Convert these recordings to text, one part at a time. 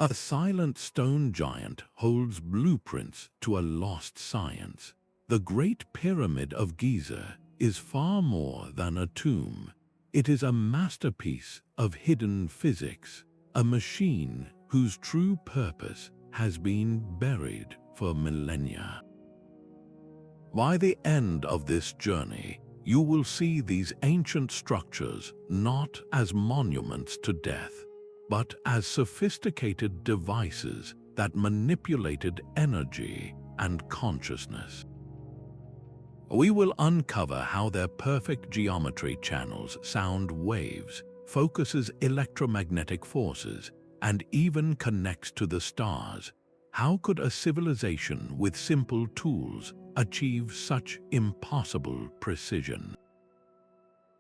A silent stone giant holds blueprints to a lost science. The Great Pyramid of Giza is far more than a tomb. It is a masterpiece of hidden physics, a machine whose true purpose has been buried for millennia. By the end of this journey, you will see these ancient structures not as monuments to death, but as sophisticated devices that manipulated energy and consciousness. We will uncover how their perfect geometry channels sound waves, focuses electromagnetic forces, and even connects to the stars. How could a civilization with simple tools achieve such impossible precision?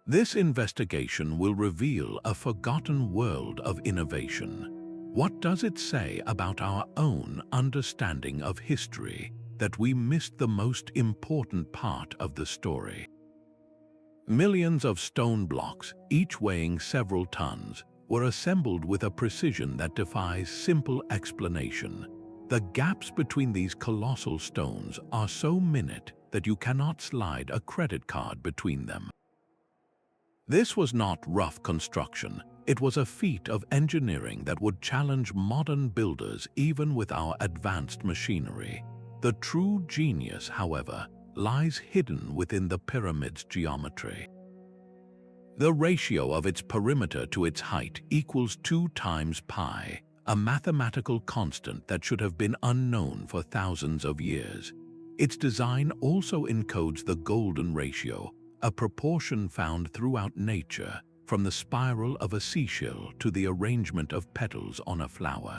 This investigation will reveal a forgotten world of innovation. What does it say about our own understanding of history that we missed the most important part of the story? Millions of stone blocks, each weighing several tons, were assembled with a precision that defies simple explanation. The gaps between these colossal stones are so minute that you cannot slide a credit card between them. This was not rough construction. It was a feat of engineering that would challenge modern builders even with our advanced machinery. The true genius, however, lies hidden within the pyramid's geometry. The ratio of its perimeter to its height equals 2 times pi, a mathematical constant that should have been unknown for thousands of years. Its design also encodes the golden ratio, a proportion found throughout nature, from the spiral of a seashell to the arrangement of petals on a flower.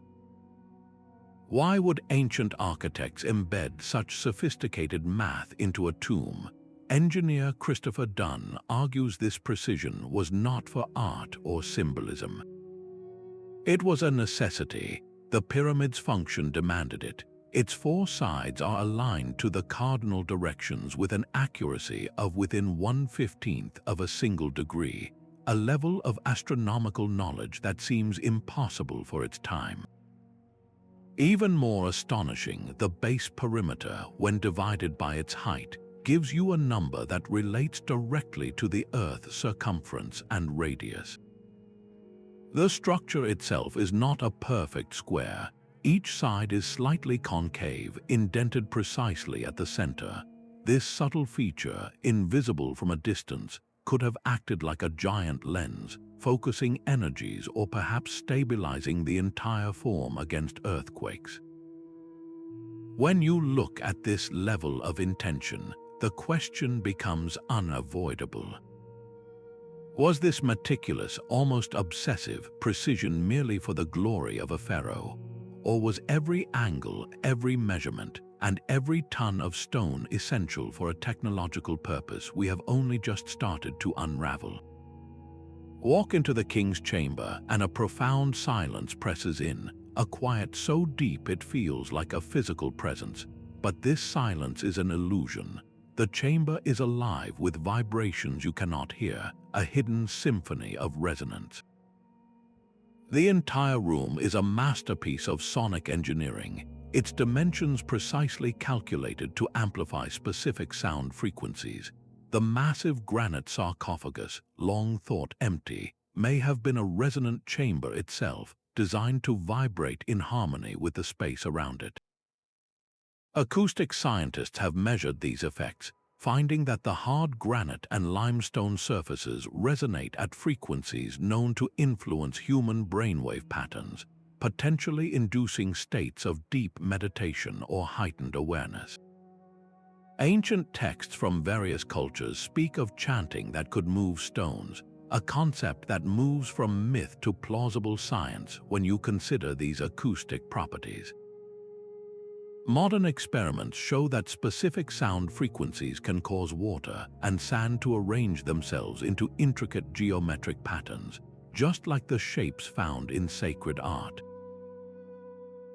Why would ancient architects embed such sophisticated math into a tomb? Engineer Christopher Dunn argues this precision was not for art or symbolism. It was a necessity. The pyramid's function demanded it. Its 4 sides are aligned to the cardinal directions with an accuracy of within 1/15 of a single degree, a level of astronomical knowledge that seems impossible for its time. Even more astonishing, the base perimeter, when divided by its height, gives you a number that relates directly to the Earth's circumference and radius. The structure itself is not a perfect square. Each side is slightly concave, indented precisely at the center. This subtle feature, invisible from a distance, could have acted like a giant lens, focusing energies or perhaps stabilizing the entire form against earthquakes. When you look at this level of intention, the question becomes unavoidable. Was this meticulous, almost obsessive precision merely for the glory of a pharaoh? Or was every angle, every measurement, and every ton of stone essential for a technological purpose we have only just started to unravel? Walk into the king's chamber and a profound silence presses in, a quiet so deep it feels like a physical presence. But this silence is an illusion. The chamber is alive with vibrations you cannot hear, a hidden symphony of resonance. The entire room is a masterpiece of sonic engineering, its dimensions precisely calculated to amplify specific sound frequencies. The massive granite sarcophagus, long thought empty, may have been a resonant chamber itself, designed to vibrate in harmony with the space around it. Acoustic scientists have measured these effects, finding that the hard granite and limestone surfaces resonate at frequencies known to influence human brainwave patterns, potentially inducing states of deep meditation or heightened awareness. Ancient texts from various cultures speak of chanting that could move stones, a concept that moves from myth to plausible science when you consider these acoustic properties. Modern experiments show that specific sound frequencies can cause water and sand to arrange themselves into intricate geometric patterns, just like the shapes found in sacred art.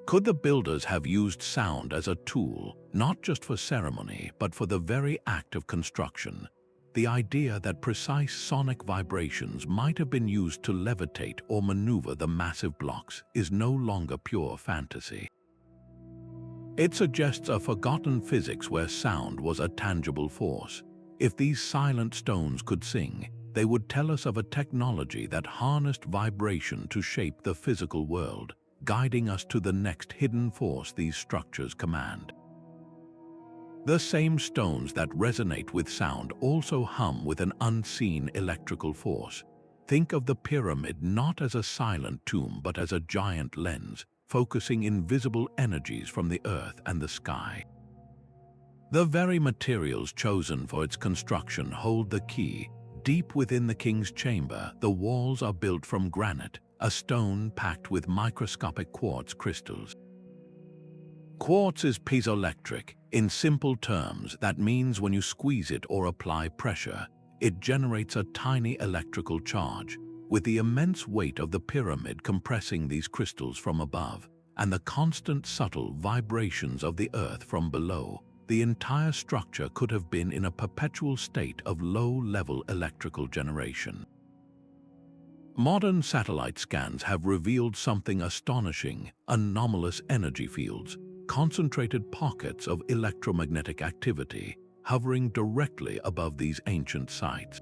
Could the builders have used sound as a tool, not just for ceremony, but for the very act of construction? the idea that precise sonic vibrations might have been used to levitate or maneuver the massive blocks is no longer pure fantasy. It suggests a forgotten physics where sound was a tangible force. If these silent stones could sing, they would tell us of a technology that harnessed vibration to shape the physical world, guiding us to the next hidden force these structures command. The same stones that resonate with sound also hum with an unseen electrical force. Think of the pyramid not as a silent tomb but as a giant lens, focusing invisible energies from the earth and the sky. The very materials chosen for its construction hold the key. Deep within the king's chamber, the walls are built from granite, a stone packed with microscopic quartz crystals. Quartz is piezoelectric. In simple terms, that means when you squeeze it or apply pressure, it generates a tiny electrical charge, with the immense weight of the pyramid compressing these crystals from above, and the constant subtle vibrations of the earth from below. The entire structure could have been in a perpetual state of low-level electrical generation. Modern satellite scans have revealed something astonishing: anomalous energy fields, concentrated pockets of electromagnetic activity, hovering directly above these ancient sites.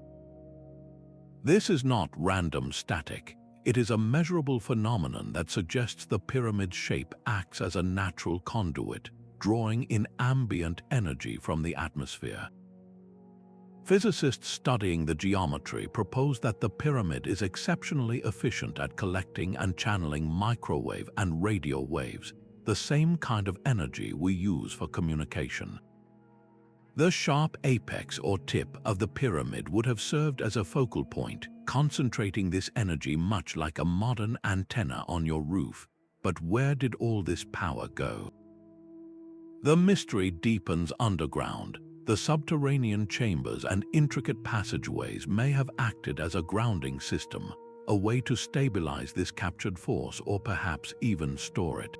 This is not random static. It is a measurable phenomenon that suggests the pyramid's shape acts as a natural conduit, drawing in ambient energy from the atmosphere. Physicists studying the geometry propose that the pyramid is exceptionally efficient at collecting and channeling microwave and radio waves, the same kind of energy we use for communication. The sharp apex or tip of the pyramid would have served as a focal point, concentrating this energy much like a modern antenna on your roof. But where did all this power go? The mystery deepens underground. The subterranean chambers and intricate passageways may have acted as a grounding system, a way to stabilize this captured force or perhaps even store it.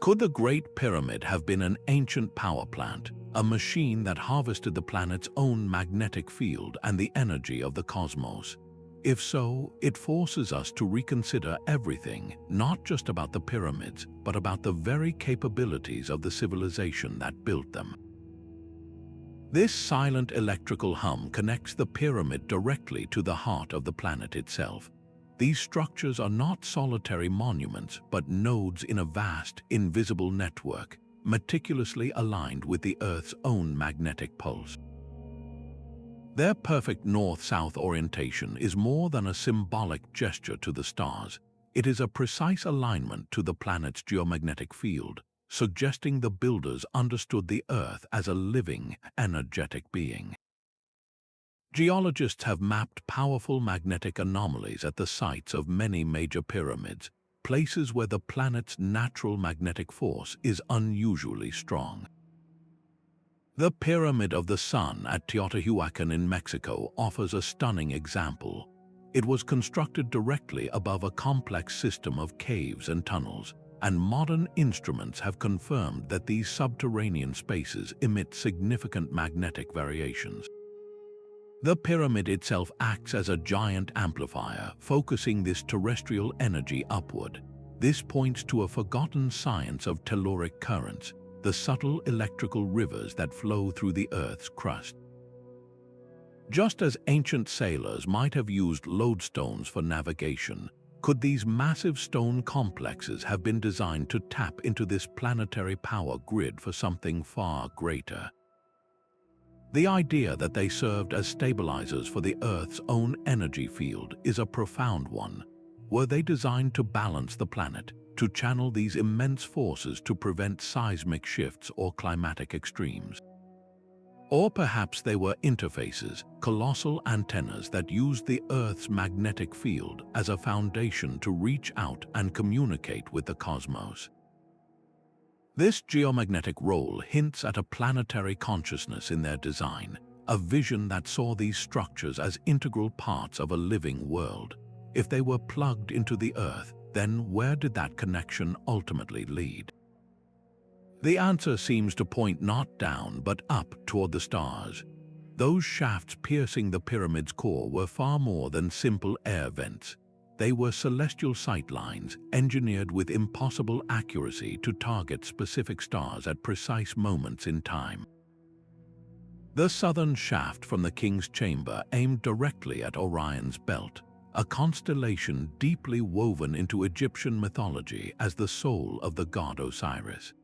Could the Great Pyramid have been an ancient power plant, a machine that harvested the planet's own magnetic field and the energy of the cosmos? If so, it forces us to reconsider everything, not just about the pyramids, but about the very capabilities of the civilization that built them. This silent electrical hum connects the pyramid directly to the heart of the planet itself. These structures are not solitary monuments, but nodes in a vast, invisible network, meticulously aligned with the Earth's own magnetic pulse. Their perfect north-south orientation is more than a symbolic gesture to the stars. It is a precise alignment to the planet's geomagnetic field, suggesting the builders understood the Earth as a living, energetic being. Geologists have mapped powerful magnetic anomalies at the sites of many major pyramids, places where the planet's natural magnetic force is unusually strong. The Pyramid of the Sun at Teotihuacan in Mexico offers a stunning example. It was constructed directly above a complex system of caves and tunnels, and modern instruments have confirmed that these subterranean spaces emit significant magnetic variations. The pyramid itself acts as a giant amplifier, focusing this terrestrial energy upward. This points to a forgotten science of telluric currents, the subtle electrical rivers that flow through the Earth's crust. Just as ancient sailors might have used lodestones for navigation, could these massive stone complexes have been designed to tap into this planetary power grid for something far greater? The idea that they served as stabilizers for the Earth's own energy field is a profound one. Were they designed to balance the planet, to channel these immense forces to prevent seismic shifts or climatic extremes? Or perhaps they were interfaces, colossal antennas that used the Earth's magnetic field as a foundation to reach out and communicate with the cosmos. This geomagnetic role hints at a planetary consciousness in their design, a vision that saw these structures as integral parts of a living world. If they were plugged into the Earth, then where did that connection ultimately lead? The answer seems to point not down but up toward the stars. Those shafts piercing the pyramid's core were far more than simple air vents. They were celestial sightlines engineered with impossible accuracy to target specific stars at precise moments in time. The southern shaft from the King's Chamber aimed directly at Orion's belt, a constellation deeply woven into Egyptian mythology as the soul of the god Osiris.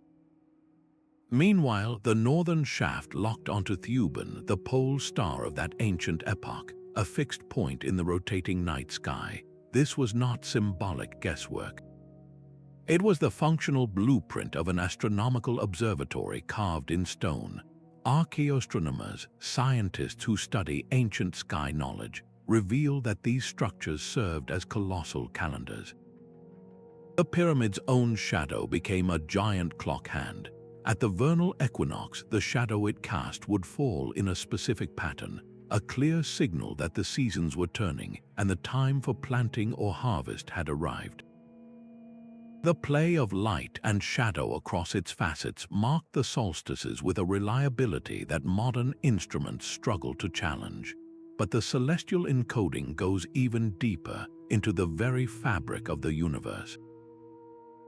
Meanwhile, the northern shaft locked onto Theban, the pole star of that ancient epoch, a fixed point in the rotating night sky. This was not symbolic guesswork. It was the functional blueprint of an astronomical observatory carved in stone. Archaeoastronomers, scientists who study ancient sky knowledge, reveal that these structures served as colossal calendars. The pyramid's own shadow became a giant clock hand. At the vernal equinox, the shadow it cast would fall in a specific pattern, a clear signal that the seasons were turning and the time for planting or harvest had arrived. The play of light and shadow across its facets marked the solstices with a reliability that modern instruments struggle to challenge. But the celestial encoding goes even deeper into the very fabric of the universe.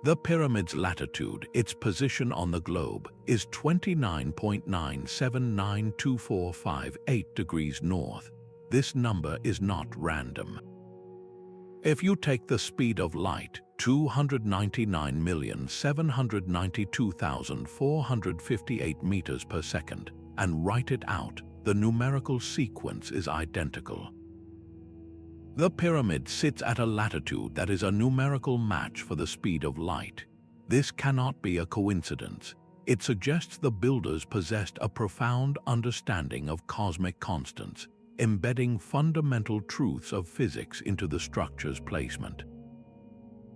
The pyramid's latitude, its position on the globe, is 29.9792458 degrees north. This number is not random. If you take the speed of light, 299,792,458 meters per second, and write it out, the numerical sequence is identical. The pyramid sits at a latitude that is a numerical match for the speed of light. This cannot be a coincidence. It suggests the builders possessed a profound understanding of cosmic constants, embedding fundamental truths of physics into the structure's placement.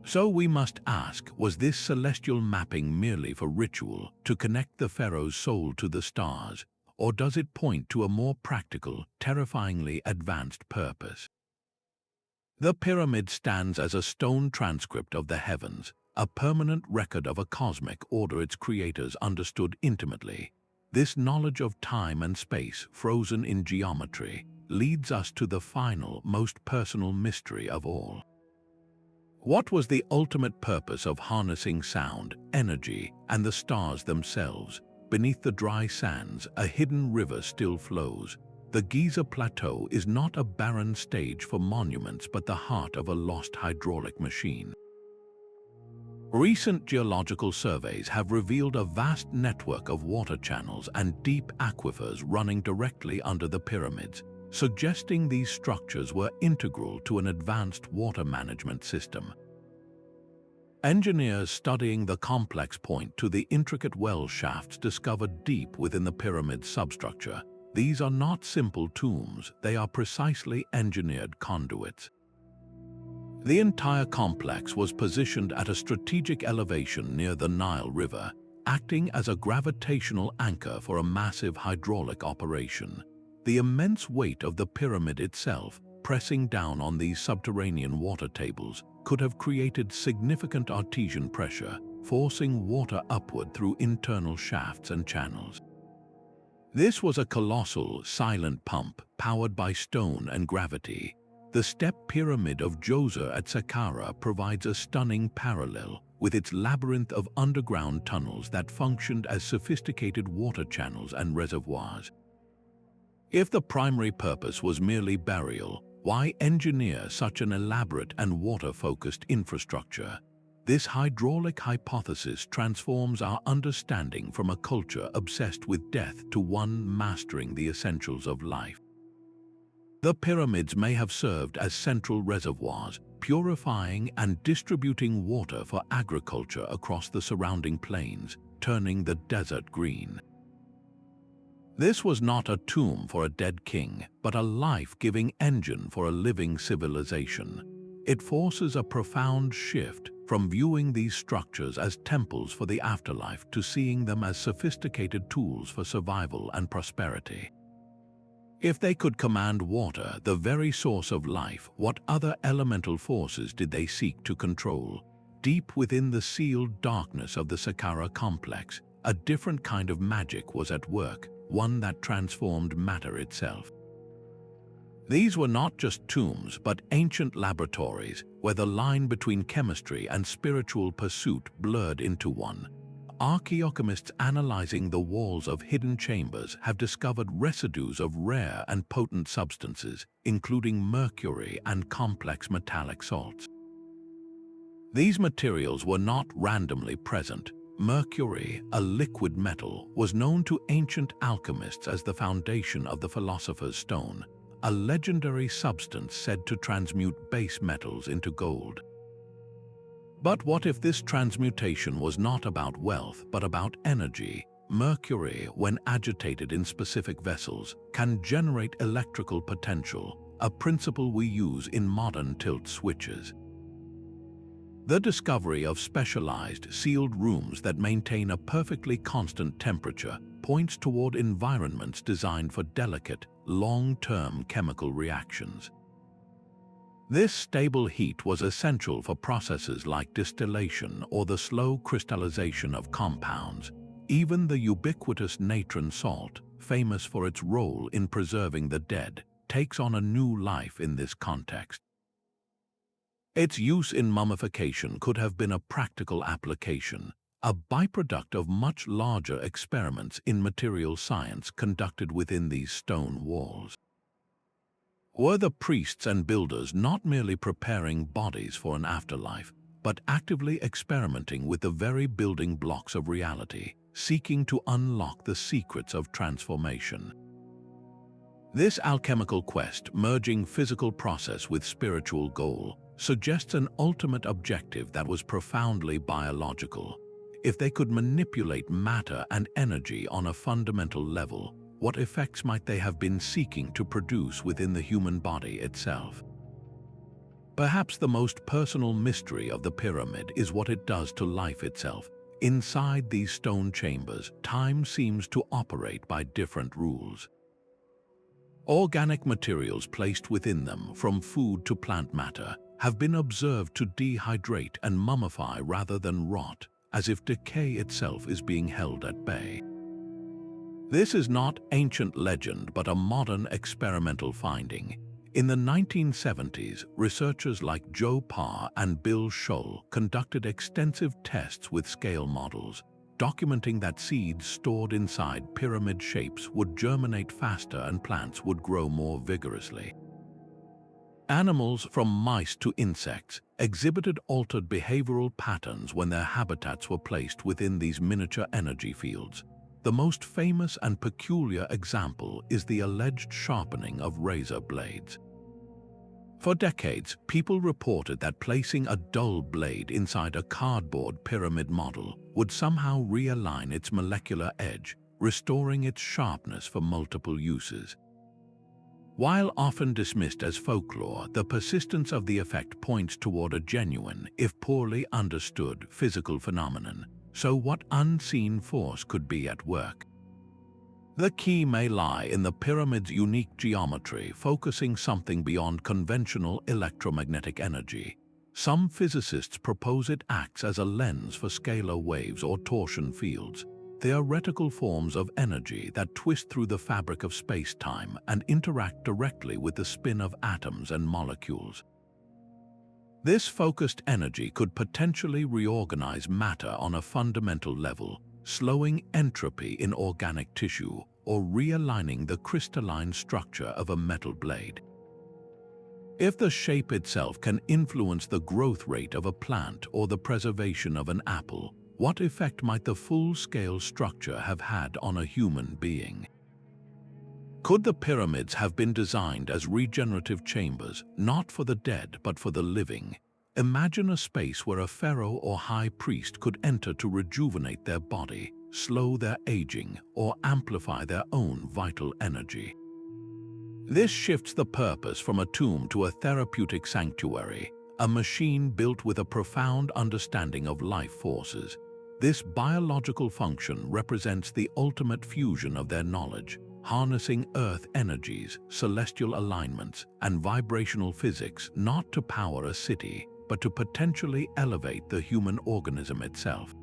So we must ask, was this celestial mapping merely for ritual, to connect the pharaoh's soul to the stars, or does it point to a more practical, terrifyingly advanced purpose? The pyramid stands as a stone transcript of the heavens, a permanent record of a cosmic order its creators understood intimately. This knowledge of time and space, frozen in geometry, leads us to the final, most personal mystery of all. What was the ultimate purpose of harnessing sound, energy, and the stars themselves? Beneath the dry sands, a hidden river still flows. The Giza Plateau is not a barren stage for monuments but the heart of a lost hydraulic machine. Recent geological surveys have revealed a vast network of water channels and deep aquifers running directly under the pyramids, suggesting these structures were integral to an advanced water management system. Engineers studying the complex point to the intricate well shafts discovered deep within the pyramid's substructure. These are not simple tombs, they are precisely engineered conduits. The entire complex was positioned at a strategic elevation near the Nile River, acting as a gravitational anchor for a massive hydraulic operation. The immense weight of the pyramid itself, pressing down on these subterranean water tables, could have created significant artesian pressure, forcing water upward through internal shafts and channels. This was a colossal, silent pump powered by stone and gravity. The step pyramid of Djoser at Saqqara provides a stunning parallel, with its labyrinth of underground tunnels that functioned as sophisticated water channels and reservoirs. If the primary purpose was merely burial, why engineer such an elaborate and water-focused infrastructure? This hydraulic hypothesis transforms our understanding from a culture obsessed with death to one mastering the essentials of life. The pyramids may have served as central reservoirs, purifying and distributing water for agriculture across the surrounding plains, turning the desert green. This was not a tomb for a dead king, but a life-giving engine for a living civilization. It forces a profound shift from viewing these structures as temples for the afterlife to seeing them as sophisticated tools for survival and prosperity. If they could command water, the very source of life, what other elemental forces did they seek to control? Deep within the sealed darkness of the Saqqara complex, a different kind of magic was at work, one that transformed matter itself. These were not just tombs, but ancient laboratories where the line between chemistry and spiritual pursuit blurred into one. Archaeochemists analyzing the walls of hidden chambers have discovered residues of rare and potent substances, including mercury and complex metallic salts. These materials were not randomly present. Mercury, a liquid metal, was known to ancient alchemists as the foundation of the philosopher's stone, a legendary substance said to transmute base metals into gold. But what if this transmutation was not about wealth, but about energy? Mercury, when agitated in specific vessels, can generate electrical potential, a principle we use in modern tilt switches. The discovery of specialized, sealed rooms that maintain a perfectly constant temperature points toward environments designed for delicate, long-term chemical reactions. This stable heat was essential for processes like distillation or the slow crystallization of compounds. Even the ubiquitous natron salt, famous for its role in preserving the dead, takes on a new life in this context. Its use in mummification could have been a practical application, a byproduct of much larger experiments in material science conducted within these stone walls. Were the priests and builders not merely preparing bodies for an afterlife, but actively experimenting with the very building blocks of reality, seeking to unlock the secrets of transformation? This alchemical quest, merging physical process with spiritual goal, suggests an ultimate objective that was profoundly biological. If they could manipulate matter and energy on a fundamental level, what effects might they have been seeking to produce within the human body itself? Perhaps the most personal mystery of the pyramid is what it does to life itself. Inside these stone chambers, time seems to operate by different rules. Organic materials placed within them, from food to plant matter, have been observed to dehydrate and mummify rather than rot, as if decay itself is being held at bay. This is not ancient legend, but a modern experimental finding. In the 1970s, researchers like Joe Parr and Bill Scholl conducted extensive tests with scale models, documenting that seeds stored inside pyramid shapes would germinate faster and plants would grow more vigorously. Animals, from mice to insects, exhibited altered behavioral patterns when their habitats were placed within these miniature energy fields. The most famous and peculiar example is the alleged sharpening of razor blades. For decades, people reported that placing a dull blade inside a cardboard pyramid model would somehow realign its molecular edge, restoring its sharpness for multiple uses. While often dismissed as folklore, the persistence of the effect points toward a genuine, if poorly understood, physical phenomenon. So what unseen force could be at work? The key may lie in the pyramid's unique geometry, focusing something beyond conventional electromagnetic energy. Some physicists propose it acts as a lens for scalar waves or torsion fields, theoretical forms of energy that twist through the fabric of space-time and interact directly with the spin of atoms and molecules. This focused energy could potentially reorganize matter on a fundamental level, slowing entropy in organic tissue or realigning the crystalline structure of a metal blade. If the shape itself can influence the growth rate of a plant or the preservation of an apple, what effect might the full-scale structure have had on a human being? Could the pyramids have been designed as regenerative chambers, not for the dead but for the living? Imagine a space where a pharaoh or high priest could enter to rejuvenate their body, slow their aging, or amplify their own vital energy. This shifts the purpose from a tomb to a therapeutic sanctuary, a machine built with a profound understanding of life forces. This biological function represents the ultimate fusion of their knowledge, harnessing earth energies, celestial alignments, and vibrational physics not to power a city, but to potentially elevate the human organism itself.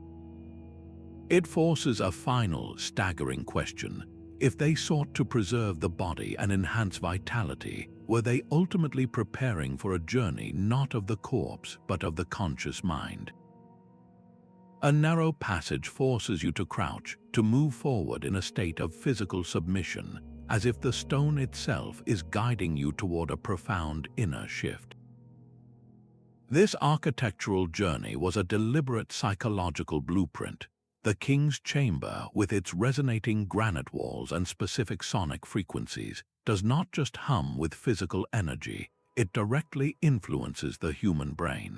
It forces a final, staggering question. If they sought to preserve the body and enhance vitality, were they ultimately preparing for a journey not of the corpse but of the conscious mind? A narrow passage forces you to crouch, to move forward in a state of physical submission, as if the stone itself is guiding you toward a profound inner shift. This architectural journey was a deliberate psychological blueprint. The king's chamber, with its resonating granite walls and specific sonic frequencies, does not just hum with physical energy, it directly influences the human brain.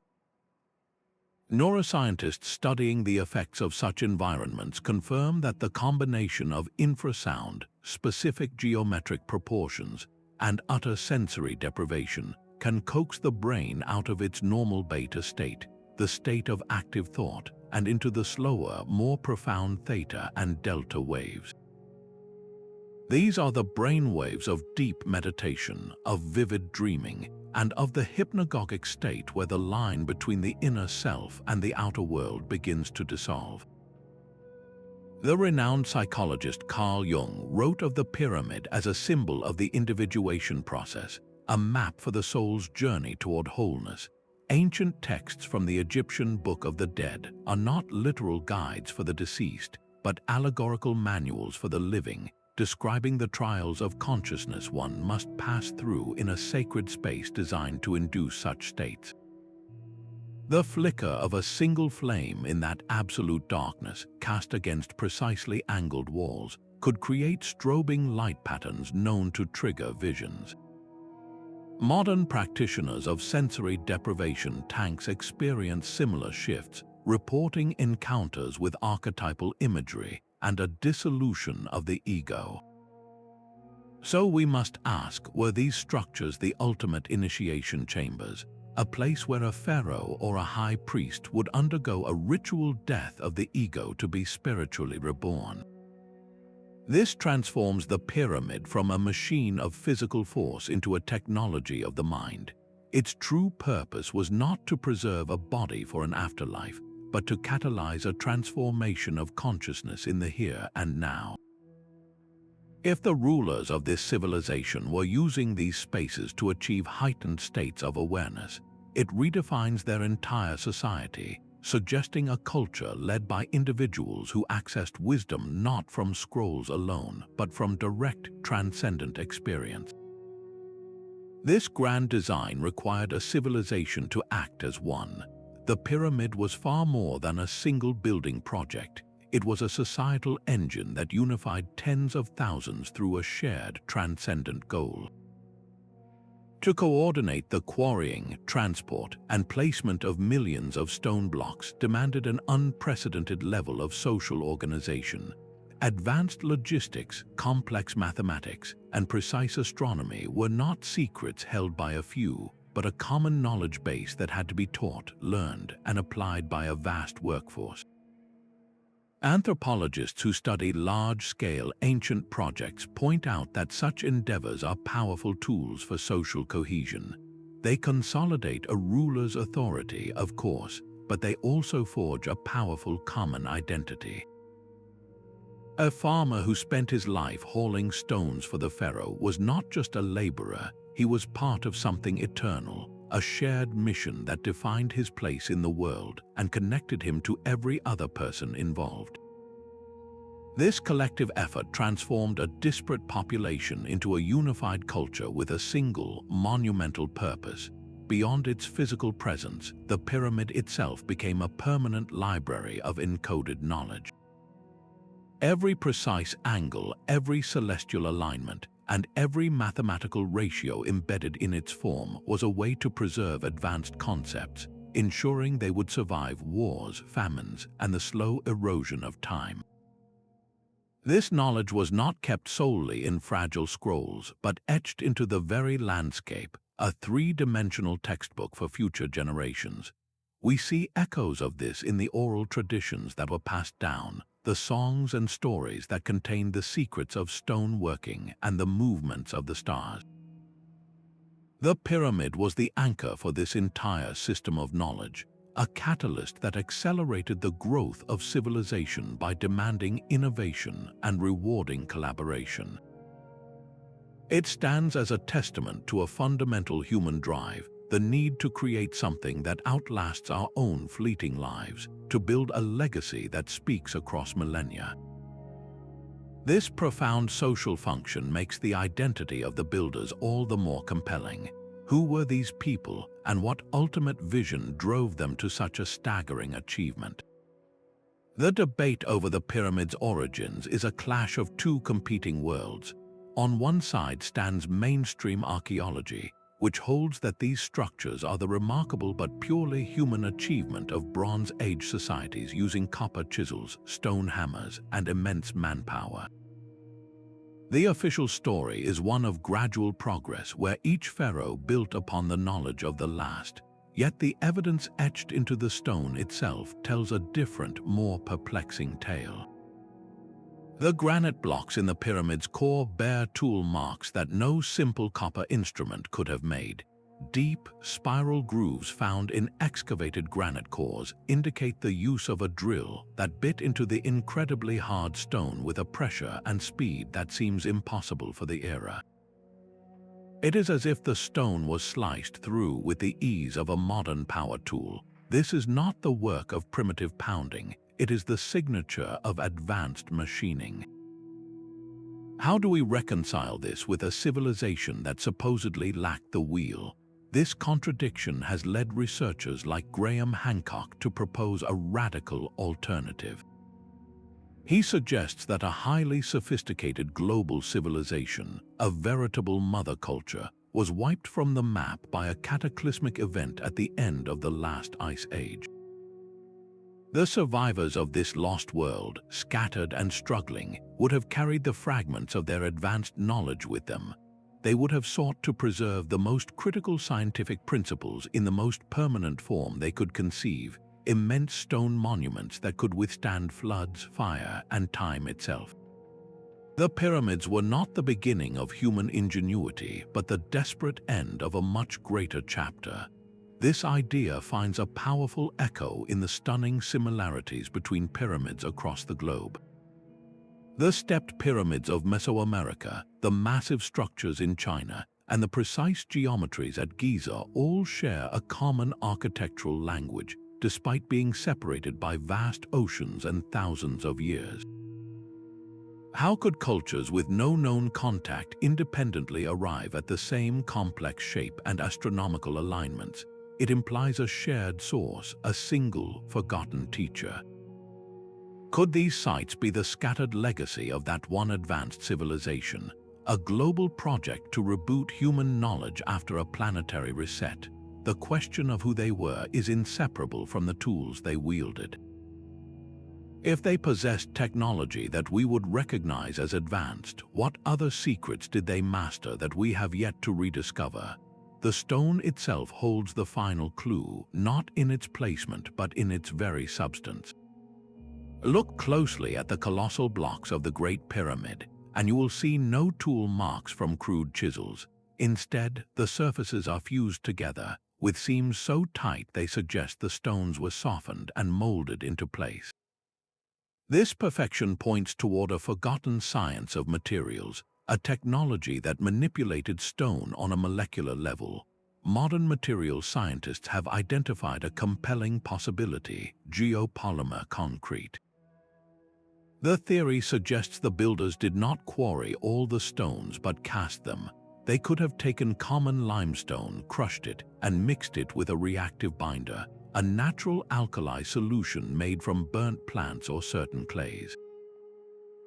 Neuroscientists studying the effects of such environments confirm that the combination of infrasound, specific geometric proportions, and utter sensory deprivation can coax the brain out of its normal beta state, the state of active thought, and into the slower, more profound theta and delta waves. These are the brainwaves of deep meditation, of vivid dreaming, and of the hypnagogic state where the line between the inner self and the outer world begins to dissolve. The renowned psychologist Carl Jung wrote of the pyramid as a symbol of the individuation process, a map for the soul's journey toward wholeness. Ancient texts from the Egyptian Book of the Dead are not literal guides for the deceased, but allegorical manuals for the living, describing the trials of consciousness one must pass through in a sacred space designed to induce such states. The flicker of a single flame in that absolute darkness, cast against precisely angled walls, could create strobing light patterns known to trigger visions. Modern practitioners of sensory deprivation tanks experience similar shifts, reporting encounters with archetypal imagery and a dissolution of the ego. So we must ask, were these structures the ultimate initiation chambers, a place where a pharaoh or a high priest would undergo a ritual death of the ego to be spiritually reborn? This transforms the pyramid from a machine of physical force into a technology of the mind. Its true purpose was not to preserve a body for an afterlife, but to catalyze a transformation of consciousness in the here and now. If the rulers of this civilization were using these spaces to achieve heightened states of awareness, it redefines their entire society, suggesting a culture led by individuals who accessed wisdom not from scrolls alone, but from direct, transcendent experience. This grand design required a civilization to act as one. The pyramid was far more than a single building project. It was a societal engine that unified tens of thousands through a shared, transcendent goal. To coordinate the quarrying, transport, and placement of millions of stone blocks demanded an unprecedented level of social organization. Advanced logistics, complex mathematics, and precise astronomy were not secrets held by a few, but a common knowledge base that had to be taught, learned, and applied by a vast workforce. Anthropologists who study large-scale ancient projects point out that such endeavors are powerful tools for social cohesion. They consolidate a ruler's authority, of course, but they also forge a powerful common identity. A farmer who spent his life hauling stones for the pharaoh was not just a laborer, he was part of something eternal, a shared mission that defined his place in the world and connected him to every other person involved. This collective effort transformed a disparate population into a unified culture with a single, monumental purpose. Beyond its physical presence, the pyramid itself became a permanent library of encoded knowledge. Every precise angle, every celestial alignment, and every mathematical ratio embedded in its form was a way to preserve advanced concepts, ensuring they would survive wars, famines, and the slow erosion of time. This knowledge was not kept solely in fragile scrolls, but etched into the very landscape, a three-dimensional textbook for future generations. We see echoes of this in the oral traditions that were passed down, the songs and stories that contained the secrets of stoneworking and the movements of the stars. The pyramid was the anchor for this entire system of knowledge, a catalyst that accelerated the growth of civilization by demanding innovation and rewarding collaboration. It stands as a testament to a fundamental human drive, the need to create something that outlasts our own fleeting lives, to build a legacy that speaks across millennia. This profound social function makes the identity of the builders all the more compelling. Who were these people, and what ultimate vision drove them to such a staggering achievement? The debate over the pyramid's origins is a clash of two competing worlds. On one side stands mainstream archaeology, which holds that these structures are the remarkable but purely human achievement of Bronze Age societies using copper chisels, stone hammers, and immense manpower. The official story is one of gradual progress where each pharaoh built upon the knowledge of the last, yet the evidence etched into the stone itself tells a different, more perplexing tale. The granite blocks in the pyramid's core bear tool marks that no simple copper instrument could have made. Deep, spiral grooves found in excavated granite cores indicate the use of a drill that bit into the incredibly hard stone with a pressure and speed that seems impossible for the era. It is as if the stone was sliced through with the ease of a modern power tool. This is not the work of primitive pounding, it is the signature of advanced machining. How do we reconcile this with a civilization that supposedly lacked the wheel? This contradiction has led researchers like Graham Hancock to propose a radical alternative. He suggests that a highly sophisticated global civilization, a veritable mother culture, was wiped from the map by a cataclysmic event at the end of the last ice age. The survivors of this lost world, scattered and struggling, would have carried the fragments of their advanced knowledge with them. They would have sought to preserve the most critical scientific principles in the most permanent form they could conceive, immense stone monuments that could withstand floods, fire, and time itself. The pyramids were not the beginning of human ingenuity, but the desperate end of a much greater chapter. This idea finds a powerful echo in the stunning similarities between pyramids across the globe. The stepped pyramids of Mesoamerica, the massive structures in China, and the precise geometries at Giza all share a common architectural language, despite being separated by vast oceans and thousands of years. How could cultures with no known contact independently arrive at the same complex shape and astronomical alignments? It implies a shared source, a single, forgotten teacher. Could these sites be the scattered legacy of that one advanced civilization, a global project to reboot human knowledge after a planetary reset? The question of who they were is inseparable from the tools they wielded. If they possessed technology that we would recognize as advanced, what other secrets did they master that we have yet to rediscover? The stone itself holds the final clue, not in its placement but in its very substance. Look closely at the colossal blocks of the Great Pyramid, and you will see no tool marks from crude chisels. Instead, the surfaces are fused together, with seams so tight they suggest the stones were softened and molded into place. This perfection points toward a forgotten science of materials, a technology that manipulated stone on a molecular level. Modern materials scientists have identified a compelling possibility: geopolymer concrete. The theory suggests the builders did not quarry all the stones but cast them. They could have taken common limestone, crushed it, and mixed it with a reactive binder, a natural alkali solution made from burnt plants or certain clays.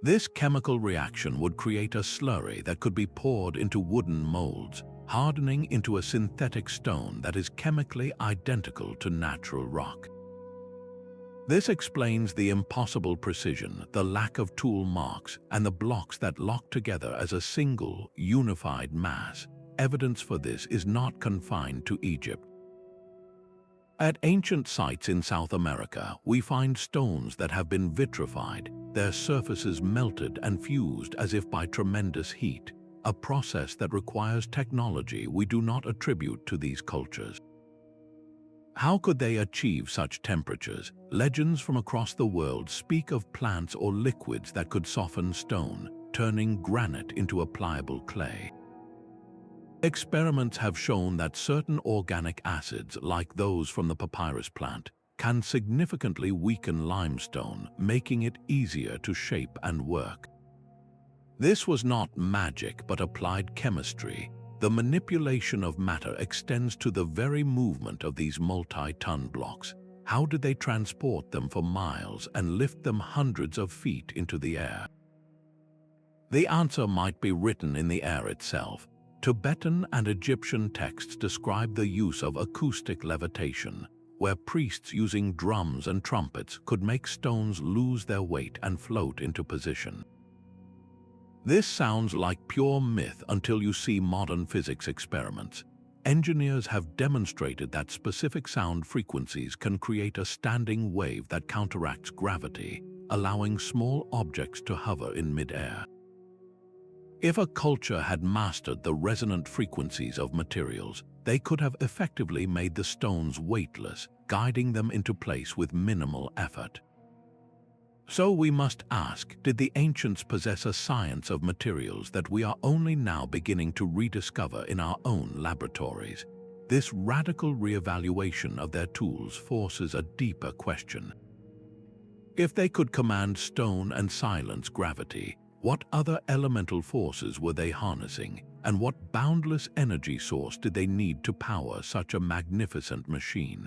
This chemical reaction would create a slurry that could be poured into wooden molds, hardening into a synthetic stone that is chemically identical to natural rock. This explains the impossible precision, the lack of tool marks, and the blocks that lock together as a single, unified mass. Evidence for this is not confined to Egypt. At ancient sites in South America, we find stones that have been vitrified, their surfaces melted and fused as if by tremendous heat, a process that requires technology we do not attribute to these cultures. How could they achieve such temperatures? Legends from across the world speak of plants or liquids that could soften stone, turning granite into a pliable clay. Experiments have shown that certain organic acids, like those from the papyrus plant, can significantly weaken limestone, making it easier to shape and work. This was not magic but applied chemistry. The manipulation of matter extends to the very movement of these multi-ton blocks. How did they transport them for miles and lift them hundreds of feet into the air? The answer might be written in the air itself. Tibetan and Egyptian texts describe the use of acoustic levitation, where priests using drums and trumpets could make stones lose their weight and float into position. This sounds like pure myth until you see modern physics experiments. Engineers have demonstrated that specific sound frequencies can create a standing wave that counteracts gravity, allowing small objects to hover in mid-air. If a culture had mastered the resonant frequencies of materials, they could have effectively made the stones weightless, guiding them into place with minimal effort. So we must ask, did the ancients possess a science of materials that we are only now beginning to rediscover in our own laboratories? This radical reevaluation of their tools forces a deeper question. If they could command stone and silence gravity, what other elemental forces were they harnessing, and what boundless energy source did they need to power such a magnificent machine?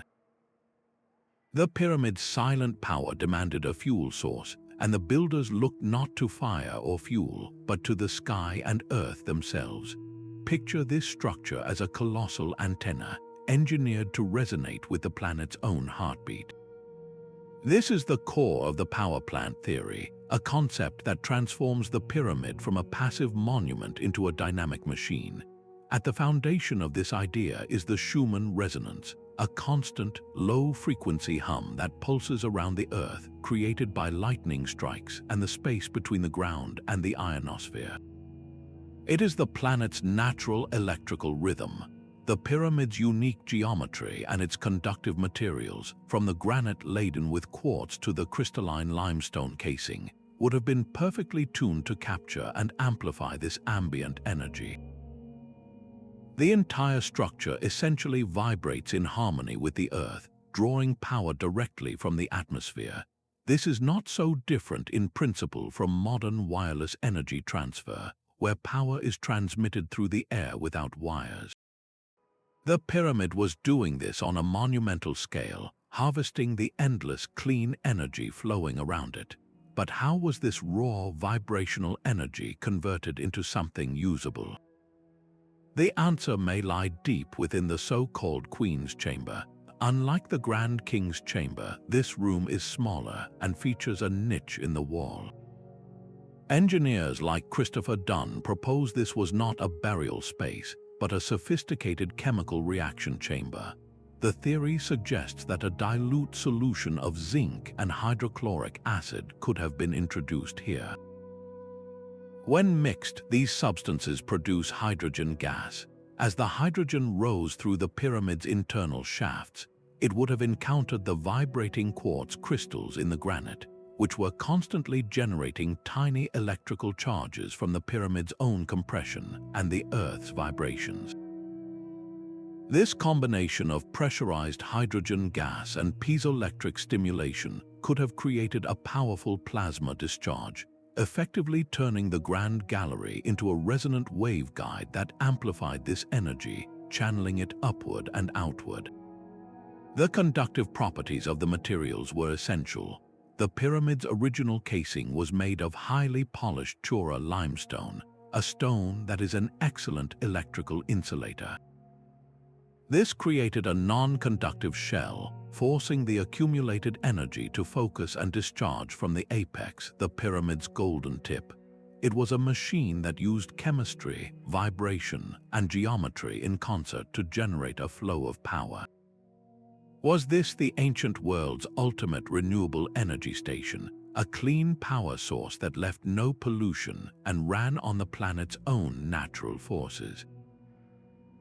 The pyramid's silent power demanded a fuel source, and the builders looked not to fire or fuel, but to the sky and earth themselves. Picture this structure as a colossal antenna, engineered to resonate with the planet's own heartbeat. This is the core of the power plant theory, a concept that transforms the pyramid from a passive monument into a dynamic machine. At the foundation of this idea is the Schumann resonance, a constant, low-frequency hum that pulses around the Earth, created by lightning strikes and the space between the ground and the ionosphere. It is the planet's natural electrical rhythm. The pyramid's unique geometry and its conductive materials, from the granite laden with quartz to the crystalline limestone casing, would have been perfectly tuned to capture and amplify this ambient energy. The entire structure essentially vibrates in harmony with the Earth, drawing power directly from the atmosphere. This is not so different in principle from modern wireless energy transfer, where power is transmitted through the air without wires. The pyramid was doing this on a monumental scale, harvesting the endless clean energy flowing around it. But how was this raw vibrational energy converted into something usable? The answer may lie deep within the so-called Queen's Chamber. Unlike the Grand King's Chamber, this room is smaller and features a niche in the wall. Engineers like Christopher Dunn propose this was not a burial space, but a sophisticated chemical reaction chamber. The theory suggests that a dilute solution of zinc and hydrochloric acid could have been introduced here. When mixed, these substances produce hydrogen gas. As the hydrogen rose through the pyramid's internal shafts, it would have encountered the vibrating quartz crystals in the granite, which were constantly generating tiny electrical charges from the pyramid's own compression and the Earth's vibrations. This combination of pressurized hydrogen gas and piezoelectric stimulation could have created a powerful plasma discharge, effectively turning the Grand Gallery into a resonant waveguide that amplified this energy, channeling it upward and outward. The conductive properties of the materials were essential. The pyramid's original casing was made of highly polished Chura limestone, a stone that is an excellent electrical insulator. This created a non-conductive shell, forcing the accumulated energy to focus and discharge from the apex, the pyramid's golden tip. It was a machine that used chemistry, vibration, and geometry in concert to generate a flow of power. Was this the ancient world's ultimate renewable energy station, a clean power source that left no pollution and ran on the planet's own natural forces?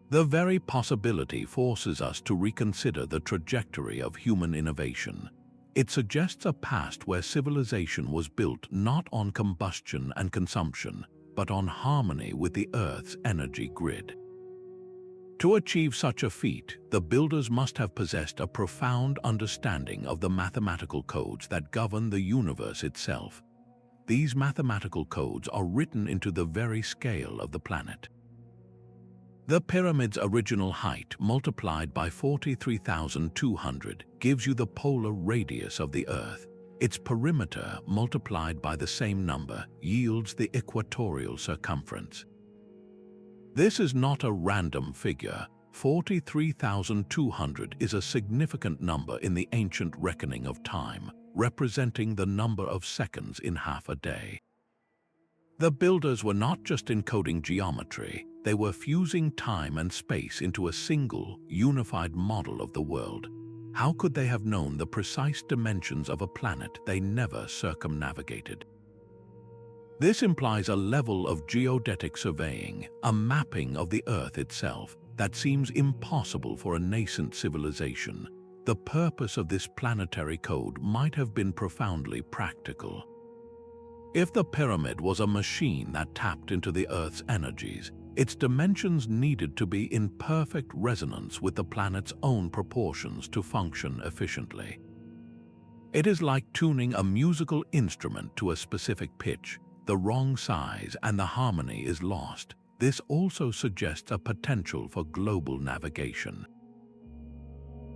The very possibility forces us to reconsider the trajectory of human innovation. It suggests a past where civilization was built not on combustion and consumption, but on harmony with the Earth's energy grid. To achieve such a feat, the builders must have possessed a profound understanding of the mathematical codes that govern the universe itself. These mathematical codes are written into the very scale of the planet. The pyramid's original height multiplied by 43,200 gives you the polar radius of the Earth. Its perimeter multiplied by the same number yields the equatorial circumference. This is not a random figure. 43,200 is a significant number in the ancient reckoning of time, representing the number of seconds in half a day. The builders were not just encoding geometry, they were fusing time and space into a single, unified model of the world. How could they have known the precise dimensions of a planet they never circumnavigated? This implies a level of geodetic surveying, a mapping of the Earth itself, that seems impossible for a nascent civilization. The purpose of this planetary code might have been profoundly practical. If the pyramid was a machine that tapped into the Earth's energies, its dimensions needed to be in perfect resonance with the planet's own proportions to function efficiently. It is like tuning a musical instrument to a specific pitch. The wrong size and the harmony is lost. This also suggests a potential for global navigation.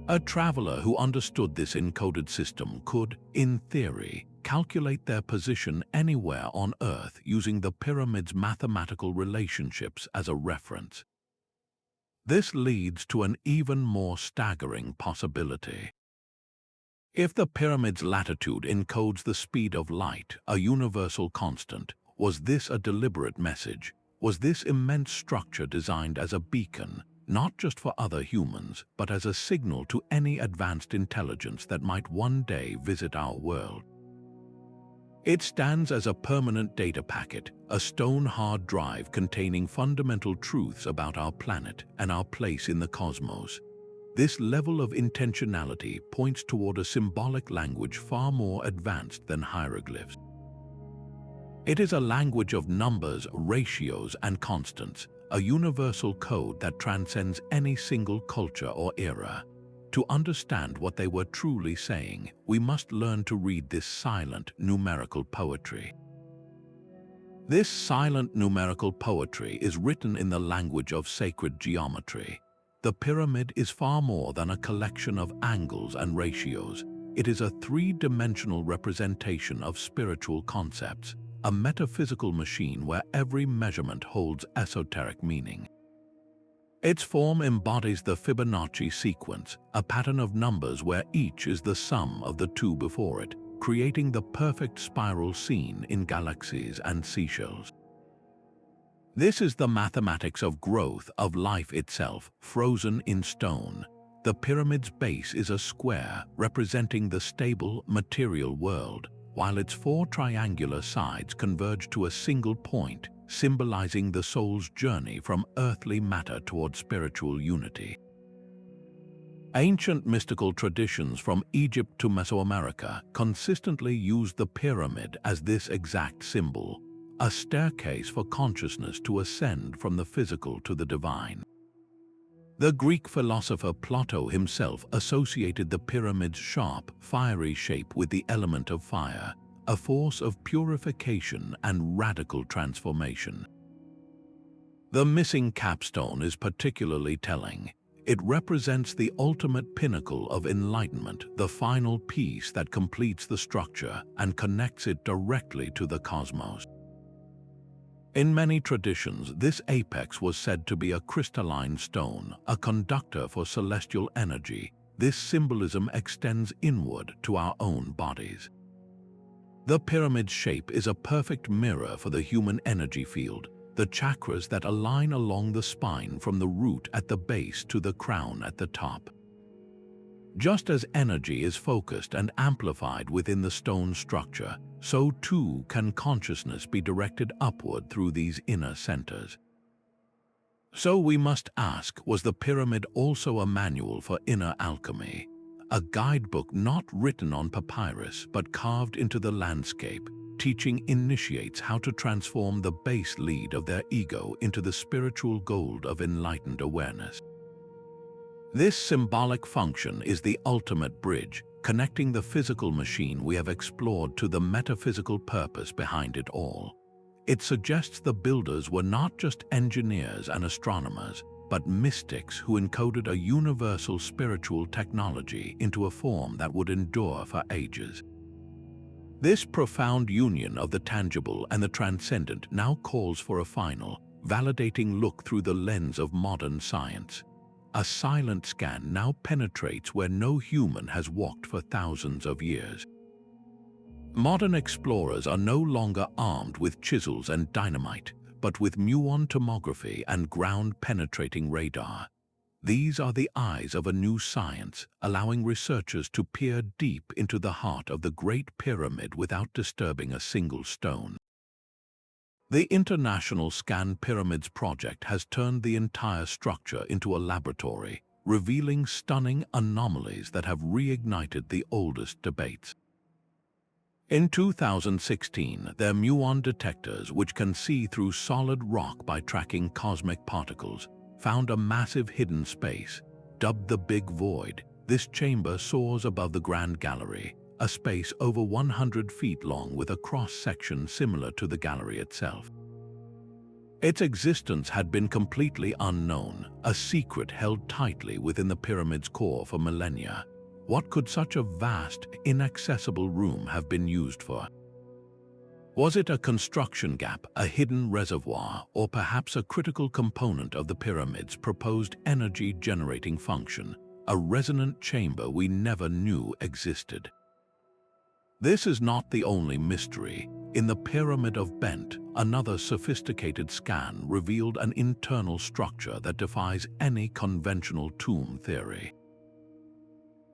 A traveler who understood this encoded system could, in theory, calculate their position anywhere on Earth using the pyramid's mathematical relationships as a reference. This leads to an even more staggering possibility. If the pyramid's latitude encodes the speed of light, a universal constant, was this a deliberate message? Was this immense structure designed as a beacon, not just for other humans, but as a signal to any advanced intelligence that might one day visit our world? It stands as a permanent data packet, a stone-hard drive containing fundamental truths about our planet and our place in the cosmos. This level of intentionality points toward a symbolic language far more advanced than hieroglyphs. It is a language of numbers, ratios, and constants, a universal code that transcends any single culture or era. To understand what they were truly saying, we must learn to read this silent numerical poetry. This silent numerical poetry is written in the language of sacred geometry. The pyramid is far more than a collection of angles and ratios. It is a three-dimensional representation of spiritual concepts, a metaphysical machine where every measurement holds esoteric meaning. Its form embodies the Fibonacci sequence, a pattern of numbers where each is the sum of the two before it, creating the perfect spiral seen in galaxies and seashells. This is the mathematics of growth, of life itself, frozen in stone. The pyramid's base is a square representing the stable, material world, while its four triangular sides converge to a single point, symbolizing the soul's journey from earthly matter toward spiritual unity. Ancient mystical traditions from Egypt to Mesoamerica consistently used the pyramid as this exact symbol, a staircase for consciousness to ascend from the physical to the divine. The Greek philosopher Plato himself associated the pyramid's sharp, fiery shape with the element of fire, a force of purification and radical transformation. The missing capstone is particularly telling. It represents the ultimate pinnacle of enlightenment, the final piece that completes the structure and connects it directly to the cosmos. In many traditions, this apex was said to be a crystalline stone, a conductor for celestial energy. This symbolism extends inward to our own bodies. The pyramid's shape is a perfect mirror for the human energy field, the chakras that align along the spine from the root at the base to the crown at the top. Just as energy is focused and amplified within the stone structure, so too can consciousness be directed upward through these inner centers. So we must ask, was the pyramid also a manual for inner alchemy? A guidebook not written on papyrus but carved into the landscape, teaching initiates how to transform the base lead of their ego into the spiritual gold of enlightened awareness. This symbolic function is the ultimate bridge, connecting the physical machine we have explored to the metaphysical purpose behind it all. It suggests the builders were not just engineers and astronomers, but mystics who encoded a universal spiritual technology into a form that would endure for ages. This profound union of the tangible and the transcendent now calls for a final, validating look through the lens of modern science. A silent scan now penetrates where no human has walked for thousands of years. Modern explorers are no longer armed with chisels and dynamite, but with muon tomography and ground-penetrating radar. These are the eyes of a new science, allowing researchers to peer deep into the heart of the Great Pyramid without disturbing a single stone. The International Scan Pyramids project has turned the entire structure into a laboratory, revealing stunning anomalies that have reignited the oldest debates. In 2016, their muon detectors, which can see through solid rock by tracking cosmic particles, found a massive hidden space. Dubbed the Big Void, this chamber soars above the Grand Gallery, a space over 100 feet long with a cross-section similar to the gallery itself. Its existence had been completely unknown, a secret held tightly within the pyramid's core for millennia. What could such a vast, inaccessible room have been used for? Was it a construction gap, a hidden reservoir, or perhaps a critical component of the pyramid's proposed energy-generating function, a resonant chamber we never knew existed? This is not the only mystery. In the Pyramid of Bent, another sophisticated scan revealed an internal structure that defies any conventional tomb theory.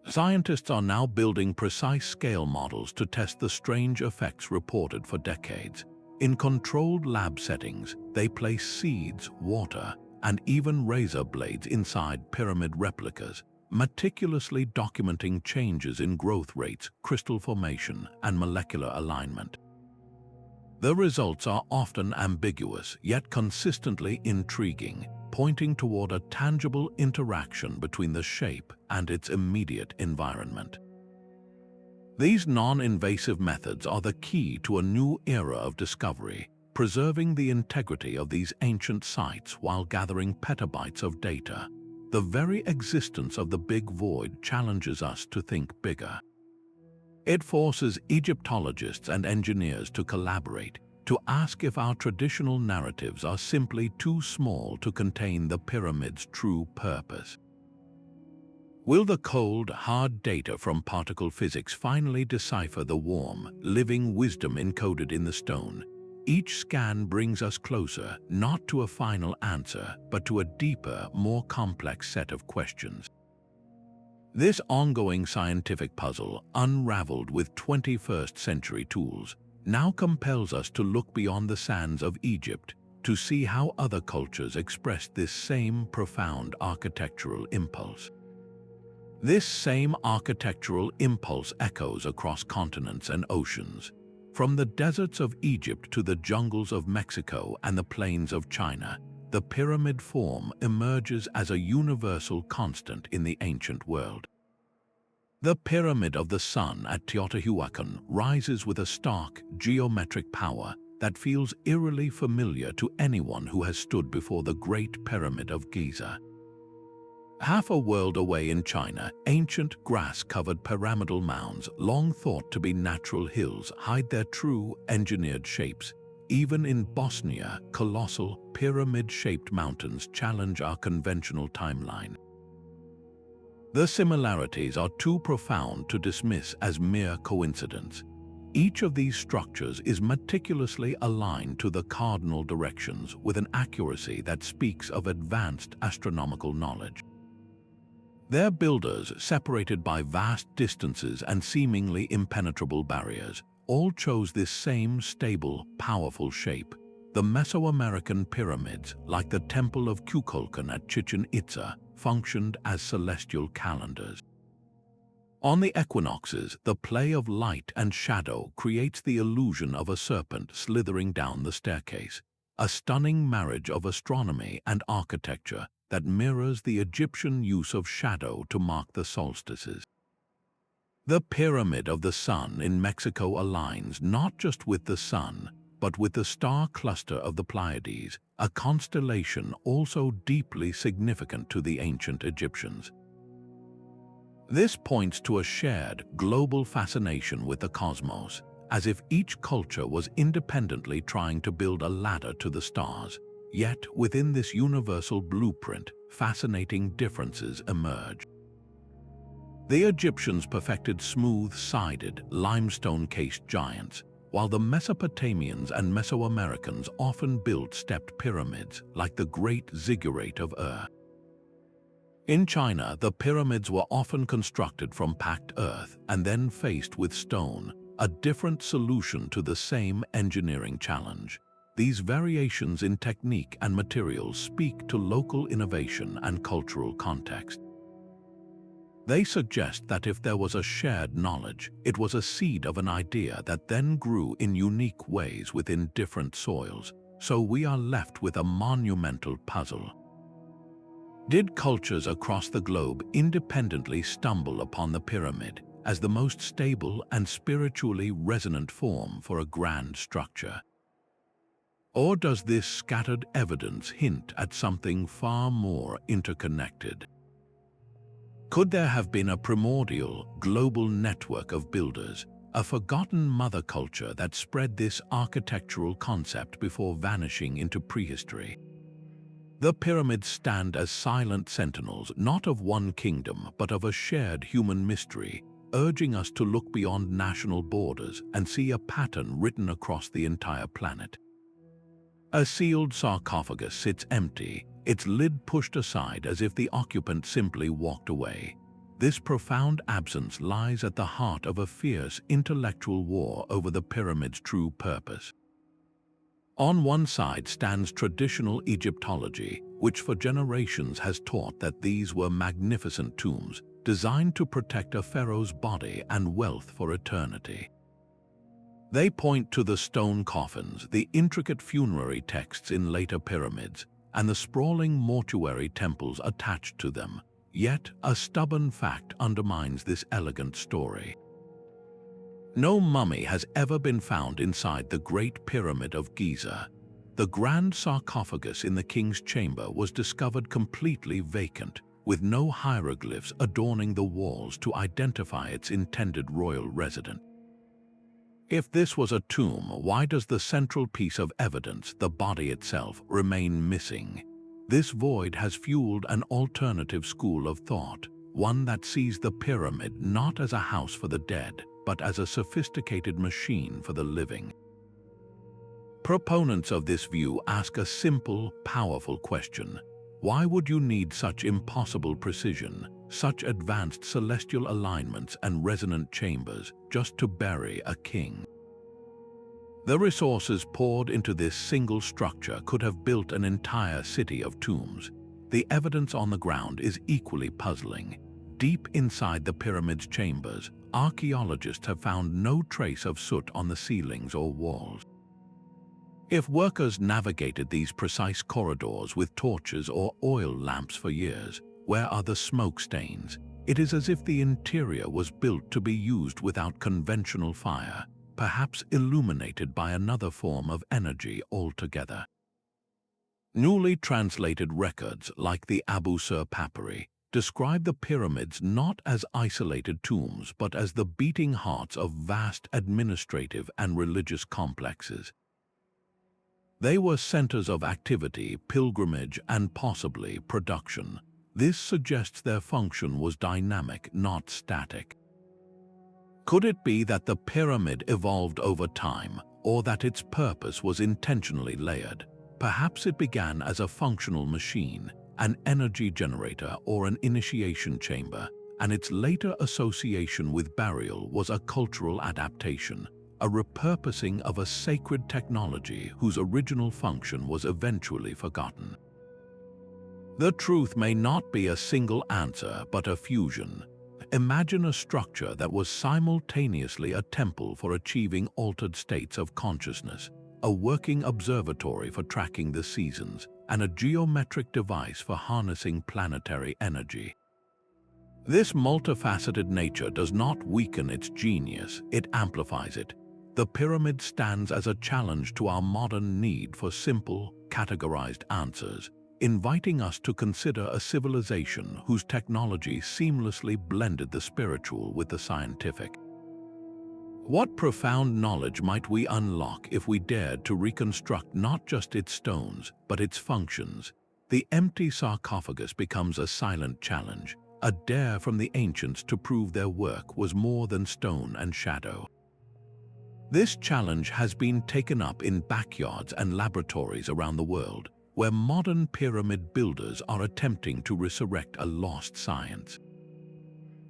Scientists are now building precise scale models to test the strange effects reported for decades. In controlled lab settings, they place seeds, water, and even razor blades inside pyramid replicas, meticulously documenting changes in growth rates, crystal formation, and molecular alignment. The results are often ambiguous, yet consistently intriguing, pointing toward a tangible interaction between the shape and its immediate environment. These non-invasive methods are the key to a new era of discovery, preserving the integrity of these ancient sites while gathering petabytes of data. The very existence of the Big Void challenges us to think bigger. It forces Egyptologists and engineers to collaborate, to ask if our traditional narratives are simply too small to contain the pyramid's true purpose. Will the cold, hard data from particle physics finally decipher the warm, living wisdom encoded in the stone? Each scan brings us closer, not to a final answer, but to a deeper, more complex set of questions. This ongoing scientific puzzle, unraveled with 21st century tools, now compels us to look beyond the sands of Egypt to see how other cultures expressed this same profound architectural impulse. This same architectural impulse echoes across continents and oceans, from the deserts of Egypt to the jungles of Mexico and the plains of China. The pyramid form emerges as a universal constant in the ancient world. The Pyramid of the Sun at Teotihuacan rises with a stark, geometric power that feels eerily familiar to anyone who has stood before the Great Pyramid of Giza. Half a world away in China, ancient grass-covered pyramidal mounds, long thought to be natural hills, hide their true, engineered shapes. Even in Bosnia, colossal, pyramid-shaped mountains challenge our conventional timeline. The similarities are too profound to dismiss as mere coincidence. Each of these structures is meticulously aligned to the cardinal directions with an accuracy that speaks of advanced astronomical knowledge. Their builders, separated by vast distances and seemingly impenetrable barriers, all chose this same stable, powerful shape. the Mesoamerican pyramids, like the Temple of Kukulkan at Chichen Itza, functioned as celestial calendars. On the equinoxes, the play of light and shadow creates the illusion of a serpent slithering down the staircase, a stunning marriage of astronomy and architecture that mirrors the Egyptian use of shadow to mark the solstices. The Pyramid of the Sun in Mexico aligns not just with the Sun, but with the star cluster of the Pleiades, a constellation also deeply significant to the ancient Egyptians. This points to a shared, global fascination with the cosmos, as if each culture was independently trying to build a ladder to the stars. Yet, within this universal blueprint, fascinating differences emerge. The Egyptians perfected smooth-sided, limestone-cased giants, while the Mesopotamians and Mesoamericans often built stepped pyramids like the Great Ziggurat of Ur. In China, the pyramids were often constructed from packed earth and then faced with stone, a different solution to the same engineering challenge. These variations in technique and materials speak to local innovation and cultural context. They suggest that if there was a shared knowledge, it was a seed of an idea that then grew in unique ways within different soils, so we are left with a monumental puzzle. Did cultures across the globe independently stumble upon the pyramid as the most stable and spiritually resonant form for a grand structure? Or does this scattered evidence hint at something far more interconnected? Could there have been a primordial, global network of builders, a forgotten mother culture that spread this architectural concept before vanishing into prehistory? The pyramids stand as silent sentinels not of one kingdom but of a shared human mystery, urging us to look beyond national borders and see a pattern written across the entire planet. A sealed sarcophagus sits empty, its lid pushed aside as if the occupant simply walked away. This profound absence lies at the heart of a fierce intellectual war over the pyramid's true purpose. On one side stands traditional Egyptology, which for generations has taught that these were magnificent tombs designed to protect a pharaoh's body and wealth for eternity. They point to the stone coffins, the intricate funerary texts in later pyramids, and the sprawling mortuary temples attached to them. Yet, a stubborn fact undermines this elegant story. No mummy has ever been found inside the Great Pyramid of Giza. The grand sarcophagus in the king's chamber was discovered completely vacant, with no hieroglyphs adorning the walls to identify its intended royal resident. If this was a tomb, why does the central piece of evidence, the body itself, remain missing? This void has fueled an alternative school of thought, one that sees the pyramid not as a house for the dead, but as a sophisticated machine for the living. Proponents of this view ask a simple, powerful question. Why would you need such impossible precision, such advanced celestial alignments and resonant chambers, just to bury a king? The resources poured into this single structure could have built an entire city of tombs. The evidence on the ground is equally puzzling. Deep inside the pyramid's chambers, archaeologists have found no trace of soot on the ceilings or walls. If workers navigated these precise corridors with torches or oil lamps for years, where are the smoke stains? It is as if the interior was built to be used without conventional fire, perhaps illuminated by another form of energy altogether. Newly translated records, like the Abu Sur papyri, describe the pyramids not as isolated tombs but as the beating hearts of vast administrative and religious complexes. They were centers of activity, pilgrimage, and possibly production. This suggests their function was dynamic, not static. Could it be that the pyramid evolved over time, or that its purpose was intentionally layered? Perhaps it began as a functional machine, an energy generator or an initiation chamber, and its later association with burial was a cultural adaptation, a repurposing of a sacred technology whose original function was eventually forgotten. The truth may not be a single answer, but a fusion. Imagine a structure that was simultaneously a temple for achieving altered states of consciousness, a working observatory for tracking the seasons, and a geometric device for harnessing planetary energy. This multifaceted nature does not weaken its genius, it amplifies it. The pyramid stands as a challenge to our modern need for simple, categorized answers, inviting us to consider a civilization whose technology seamlessly blended the spiritual with the scientific. What profound knowledge might we unlock if we dared to reconstruct not just its stones, but its functions? The empty sarcophagus becomes a silent challenge, a dare from the ancients to prove their work was more than stone and shadow. This challenge has been taken up in backyards and laboratories around the world, where modern pyramid builders are attempting to resurrect a lost science.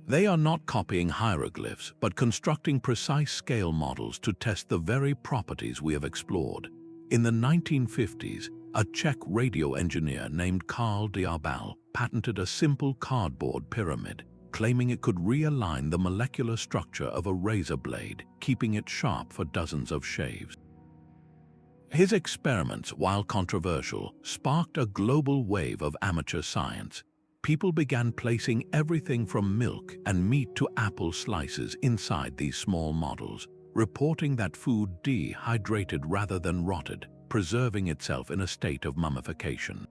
They are not copying hieroglyphs, but constructing precise scale models to test the very properties we have explored. In the 1950s, a Czech radio engineer named Karl Diabal patented a simple cardboard pyramid, claiming it could realign the molecular structure of a razor blade, keeping it sharp for dozens of shaves. His experiments, while controversial, sparked a global wave of amateur science. People began placing everything from milk and meat to apple slices inside these small models, reporting that food dehydrated rather than rotted, preserving itself in a state of mummification.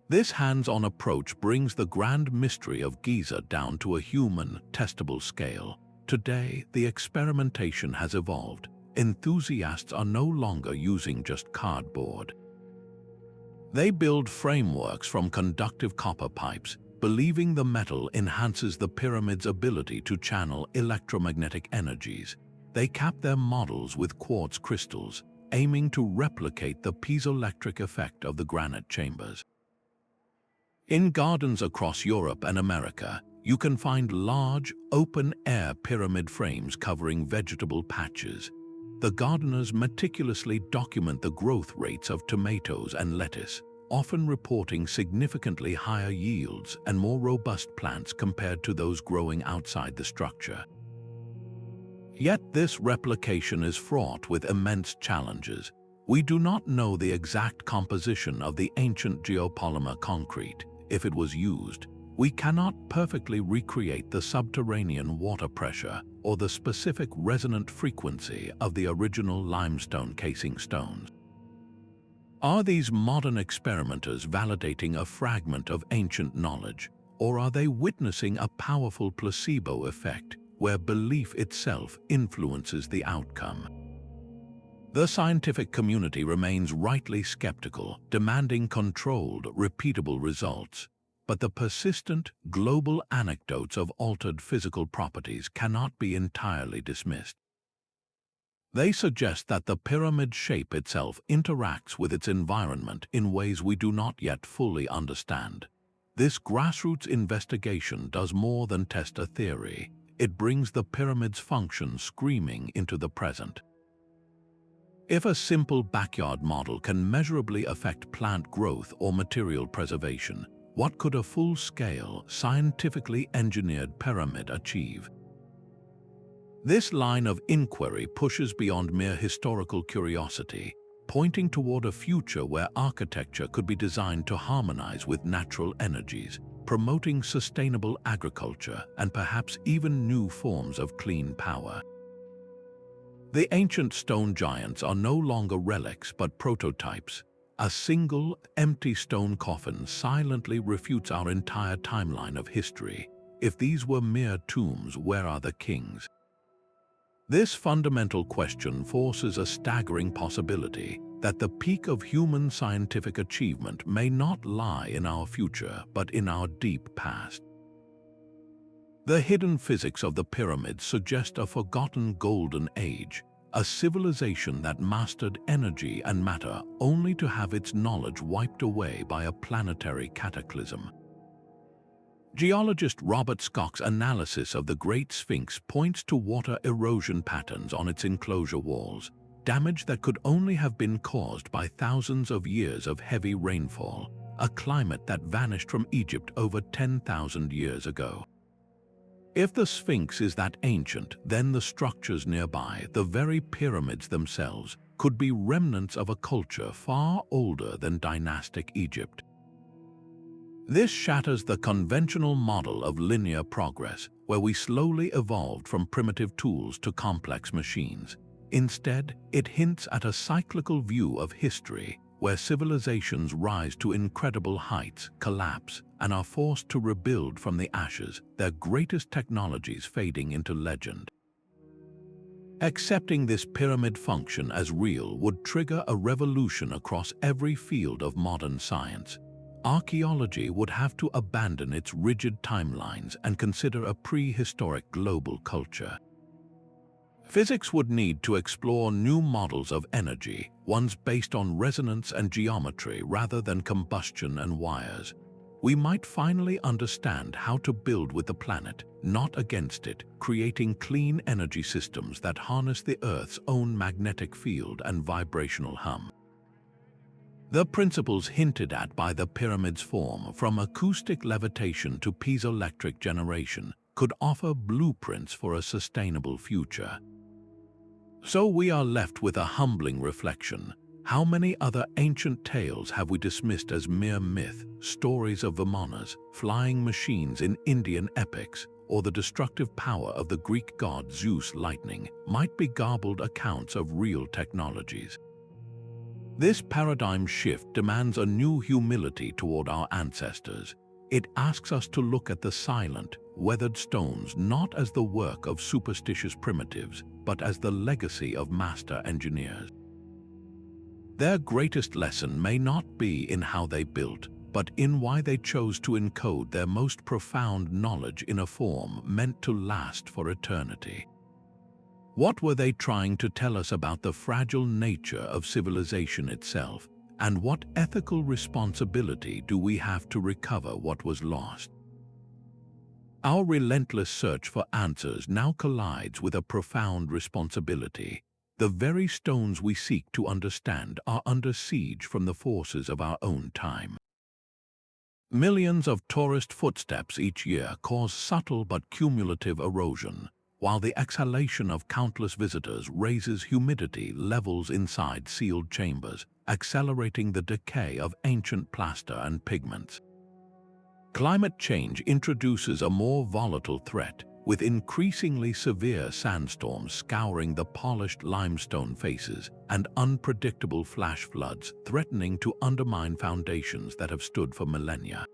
This hands-on approach brings the grand mystery of Giza down to a human, testable scale. Today, the experimentation has evolved. Enthusiasts are no longer using just cardboard. They build frameworks from conductive copper pipes, believing the metal enhances the pyramid's ability to channel electromagnetic energies. They cap their models with quartz crystals, aiming to replicate the piezoelectric effect of the granite chambers. In gardens across Europe and America, you can find large, open-air pyramid frames covering vegetable patches. The gardeners meticulously document the growth rates of tomatoes and lettuce, often reporting significantly higher yields and more robust plants compared to those growing outside the structure. Yet this replication is fraught with immense challenges. We do not know the exact composition of the ancient geopolymer concrete. If it was used, we cannot perfectly recreate the subterranean water pressure or the specific resonant frequency of the original limestone casing stones. Are these modern experimenters validating a fragment of ancient knowledge, or are they witnessing a powerful placebo effect where belief itself influences the outcome? The scientific community remains rightly skeptical, demanding controlled, repeatable results. But the persistent, global anecdotes of altered physical properties cannot be entirely dismissed. They suggest that the pyramid shape itself interacts with its environment in ways we do not yet fully understand. This grassroots investigation does more than test a theory. It brings the pyramid's function screaming into the present. If a simple backyard model can measurably affect plant growth or material preservation, what could a full-scale, scientifically engineered pyramid achieve? This line of inquiry pushes beyond mere historical curiosity, pointing toward a future where architecture could be designed to harmonize with natural energies, promoting sustainable agriculture and perhaps even new forms of clean power. The ancient stone giants are no longer relics but prototypes. A single, empty stone coffin silently refutes our entire timeline of history. If these were mere tombs, where are the kings? This fundamental question forces a staggering possibility that the peak of human scientific achievement may not lie in our future, but in our deep past. The hidden physics of the pyramids suggest a forgotten golden age, a civilization that mastered energy and matter only to have its knowledge wiped away by a planetary cataclysm. Geologist Robert Scott's analysis of the Great Sphinx points to water erosion patterns on its enclosure walls, damage that could only have been caused by thousands of years of heavy rainfall, a climate that vanished from Egypt over 10,000 years ago. If the Sphinx is that ancient, then the structures nearby, the very pyramids themselves, could be remnants of a culture far older than dynastic Egypt. This shatters the conventional model of linear progress, where we slowly evolved from primitive tools to complex machines. Instead, it hints at a cyclical view of history, where civilizations rise to incredible heights, collapse, and are forced to rebuild from the ashes, their greatest technologies fading into legend. Accepting this pyramid function as real would trigger a revolution across every field of modern science. Archaeology would have to abandon its rigid timelines and consider a prehistoric global culture. Physics would need to explore new models of energy, ones based on resonance and geometry rather than combustion and wires. We might finally understand how to build with the planet, not against it, creating clean energy systems that harness the Earth's own magnetic field and vibrational hum. The principles hinted at by the pyramid's form, from acoustic levitation to piezoelectric generation, could offer blueprints for a sustainable future. So we are left with a humbling reflection. How many other ancient tales have we dismissed as mere myth, stories of Vimanas, flying machines in Indian epics, or the destructive power of the Greek god Zeus lightning, might be garbled accounts of real technologies? This paradigm shift demands a new humility toward our ancestors. It asks us to look at the silent, weathered stones not as the work of superstitious primitives, but as the legacy of master engineers. Their greatest lesson may not be in how they built, but in why they chose to encode their most profound knowledge in a form meant to last for eternity. What were they trying to tell us about the fragile nature of civilization itself, and what ethical responsibility do we have to recover what was lost? Our relentless search for answers now collides with a profound responsibility. The very stones we seek to understand are under siege from the forces of our own time. Millions of tourist footsteps each year cause subtle but cumulative erosion, while the exhalation of countless visitors raises humidity levels inside sealed chambers, accelerating the decay of ancient plaster and pigments. Climate change introduces a more volatile threat, with increasingly severe sandstorms scouring the polished limestone faces and unpredictable flash floods threatening to undermine foundations that have stood for millennia.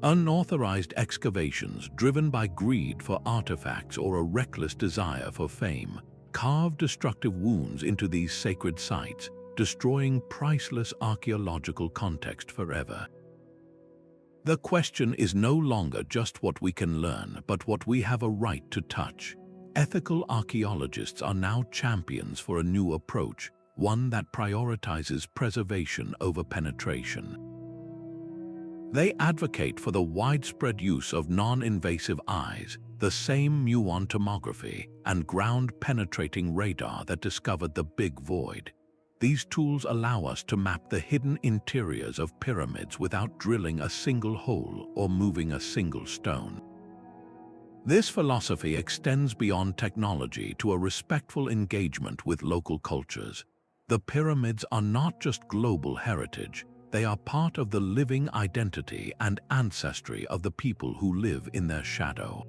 Unauthorized excavations driven by greed for artifacts or a reckless desire for fame carve destructive wounds into these sacred sites, destroying priceless archaeological context forever. The question is no longer just what we can learn, but what we have a right to touch. Ethical archaeologists are now champions for a new approach, one that prioritizes preservation over penetration. They advocate for the widespread use of non-invasive eyes, the same muon tomography and ground-penetrating radar that discovered the Big Void. These tools allow us to map the hidden interiors of pyramids without drilling a single hole or moving a single stone. This philosophy extends beyond technology to a respectful engagement with local cultures. The pyramids are not just global heritage, they are part of the living identity and ancestry of the people who live in their shadow.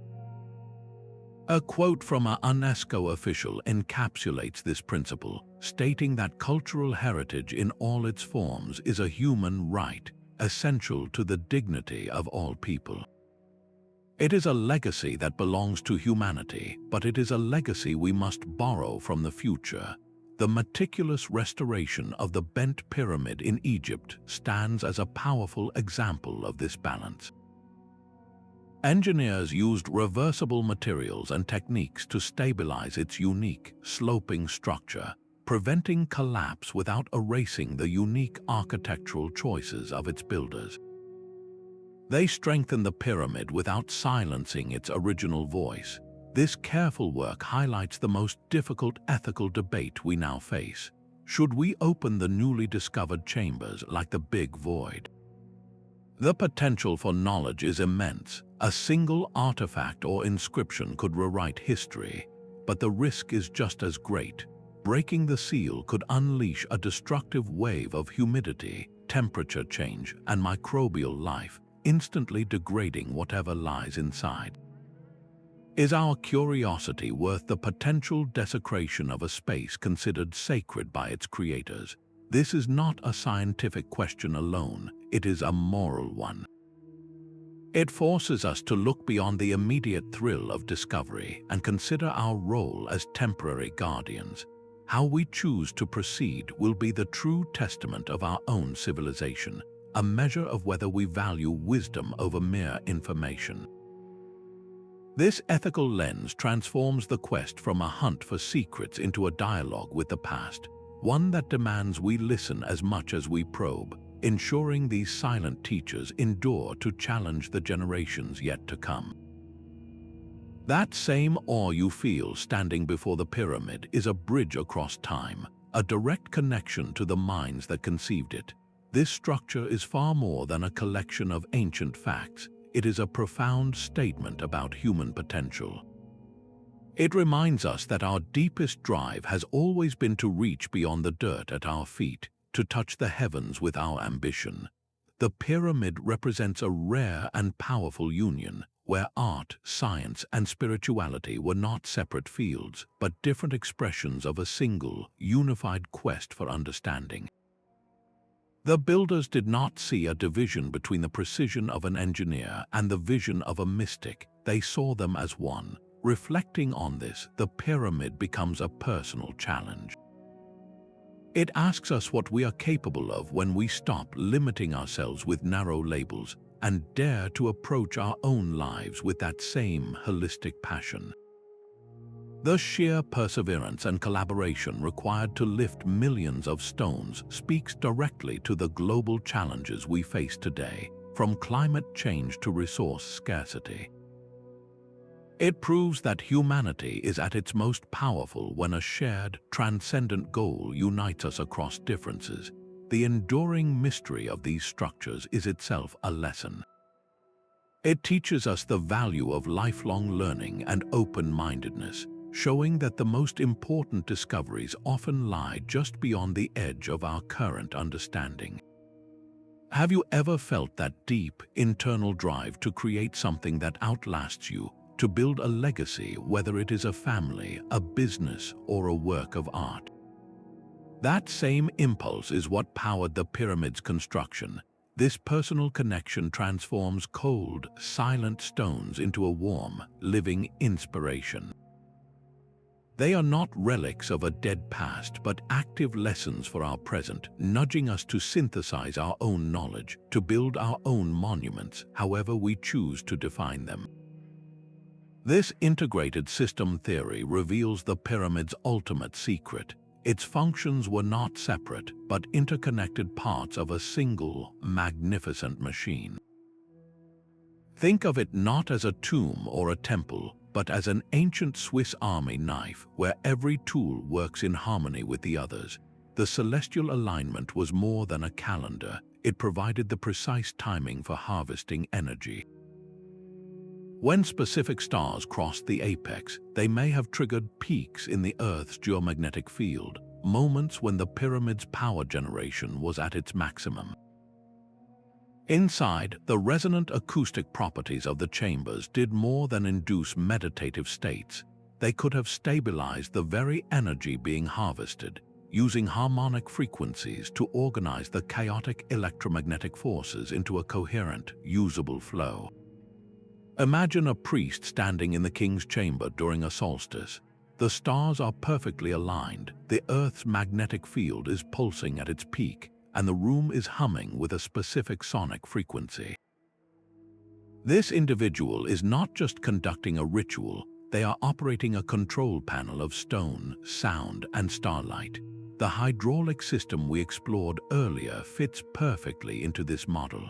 A quote from a UNESCO official encapsulates this principle, stating that cultural heritage in all its forms is a human right, essential to the dignity of all people. It is a legacy that belongs to humanity, but it is a legacy we must borrow from the future. The meticulous restoration of the bent pyramid in Egypt stands as a powerful example of this balance. Engineers used reversible materials and techniques to stabilize its unique, sloping structure, preventing collapse without erasing the unique architectural choices of its builders. They strengthen the pyramid without silencing its original voice. This careful work highlights the most difficult ethical debate we now face. Should we open the newly discovered chambers like the Big Void? The potential for knowledge is immense. A single artifact or inscription could rewrite history, but the risk is just as great. Breaking the seal could unleash a destructive wave of humidity, temperature change, and microbial life, instantly degrading whatever lies inside. Is our curiosity worth the potential desecration of a space considered sacred by its creators? This is not a scientific question alone, it is a moral one. It forces us to look beyond the immediate thrill of discovery and consider our role as temporary guardians. How we choose to proceed will be the true testament of our own civilization, a measure of whether we value wisdom over mere information. This ethical lens transforms the quest from a hunt for secrets into a dialogue with the past, one that demands we listen as much as we probe, ensuring these silent teachers endure to challenge the generations yet to come. That same awe you feel standing before the pyramid is a bridge across time, a direct connection to the minds that conceived it. This structure is far more than a collection of ancient facts. It is a profound statement about human potential. It reminds us that our deepest drive has always been to reach beyond the dirt at our feet, to touch the heavens with our ambition. The pyramid represents a rare and powerful union, where art, science, and spirituality were not separate fields, but different expressions of a single, unified quest for understanding. The builders did not see a division between the precision of an engineer and the vision of a mystic. They saw them as one. Reflecting on this, the pyramid becomes a personal challenge. It asks us what we are capable of when we stop limiting ourselves with narrow labels and dare to approach our own lives with that same holistic passion. The sheer perseverance and collaboration required to lift millions of stones speaks directly to the global challenges we face today, from climate change to resource scarcity. It proves that humanity is at its most powerful when a shared, transcendent goal unites us across differences. The enduring mystery of these structures is itself a lesson. It teaches us the value of lifelong learning and open-mindedness, showing that the most important discoveries often lie just beyond the edge of our current understanding. Have you ever felt that deep, internal drive to create something that outlasts you, to build a legacy, whether it is a family, a business, or a work of art? That same impulse is what powered the pyramid's construction. This personal connection transforms cold, silent stones into a warm, living inspiration. They are not relics of a dead past, but active lessons for our present, nudging us to synthesize our own knowledge, to build our own monuments, however we choose to define them. This integrated system theory reveals the pyramid's ultimate secret. Its functions were not separate, but interconnected parts of a single, magnificent machine. Think of it not as a tomb or a temple, but as an ancient Swiss Army knife where every tool works in harmony with the others. The celestial alignment was more than a calendar. It provided the precise timing for harvesting energy. When specific stars crossed the apex, they may have triggered peaks in the Earth's geomagnetic field, moments when the pyramid's power generation was at its maximum. Inside, the resonant acoustic properties of the chambers did more than induce meditative states. They could have stabilized the very energy being harvested, using harmonic frequencies to organize the chaotic electromagnetic forces into a coherent, usable flow. Imagine a priest standing in the king's chamber during a solstice. The stars are perfectly aligned, the Earth's magnetic field is pulsing at its peak, and the room is humming with a specific sonic frequency. This individual is not just conducting a ritual, they are operating a control panel of stone, sound, and starlight. The hydraulic system we explored earlier fits perfectly into this model.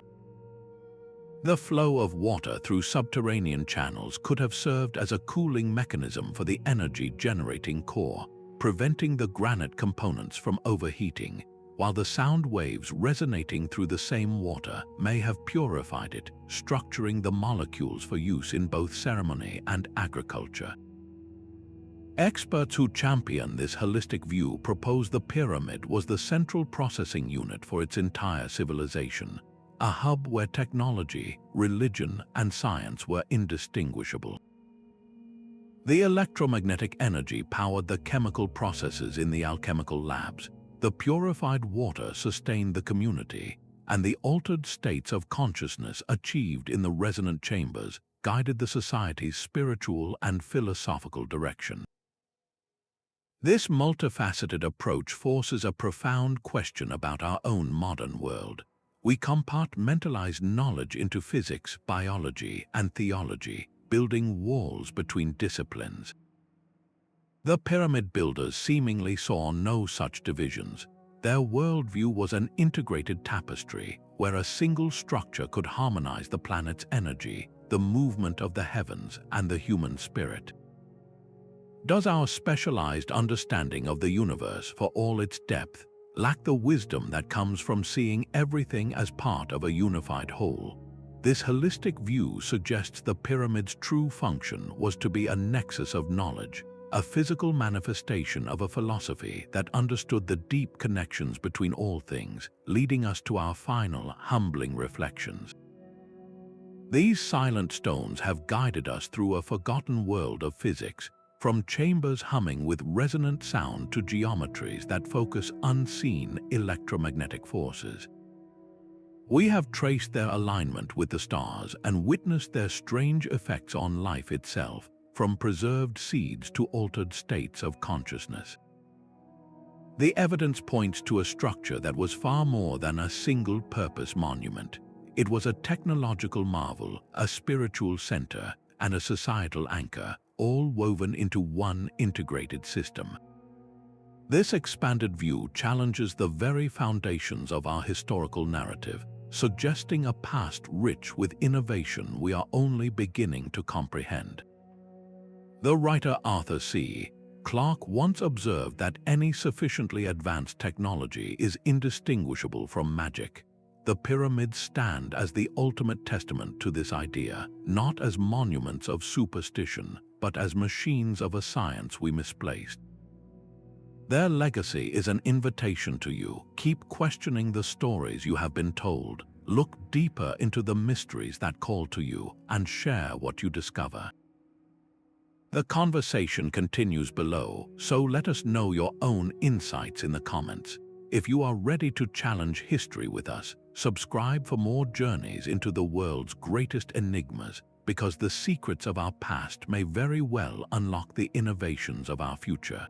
The flow of water through subterranean channels could have served as a cooling mechanism for the energy-generating core, preventing the granite components from overheating, while the sound waves resonating through the same water may have purified it, structuring the molecules for use in both ceremony and agriculture. Experts who champion this holistic view propose the pyramid was the central processing unit for its entire civilization, a hub where technology, religion, and science were indistinguishable. The electromagnetic energy powered the chemical processes in the alchemical labs, the purified water sustained the community, and the altered states of consciousness achieved in the resonant chambers guided the society's spiritual and philosophical direction. This multifaceted approach forces a profound question about our own modern world. We compartmentalize knowledge into physics, biology, and theology, building walls between disciplines. The pyramid builders seemingly saw no such divisions. Their worldview was an integrated tapestry where a single structure could harmonize the planet's energy, the movement of the heavens, and the human spirit. Does our specialized understanding of the universe, for all its depth, lack the wisdom that comes from seeing everything as part of a unified whole? This holistic view suggests the pyramid's true function was to be a nexus of knowledge, a physical manifestation of a philosophy that understood the deep connections between all things, leading us to our final, humbling reflections. These silent stones have guided us through a forgotten world of physics, from chambers humming with resonant sound to geometries that focus unseen electromagnetic forces. We have traced their alignment with the stars and witnessed their strange effects on life itself, from preserved seeds to altered states of consciousness. The evidence points to a structure that was far more than a single-purpose monument. It was a technological marvel, a spiritual center, and a societal anchor, all woven into one integrated system. This expanded view challenges the very foundations of our historical narrative, suggesting a past rich with innovation we are only beginning to comprehend. The writer Arthur C. Clarke once observed that any sufficiently advanced technology is indistinguishable from magic. The pyramids stand as the ultimate testament to this idea, not as monuments of superstition, but as machines of a science we misplaced. Their legacy is an invitation to you. Keep questioning the stories you have been told, look deeper into the mysteries that call to you, and share what you discover. The conversation continues below, so let us know your own insights in the comments. If you are ready to challenge history with us, subscribe for more journeys into the world's greatest enigmas, because the secrets of our past may very well unlock the innovations of our future.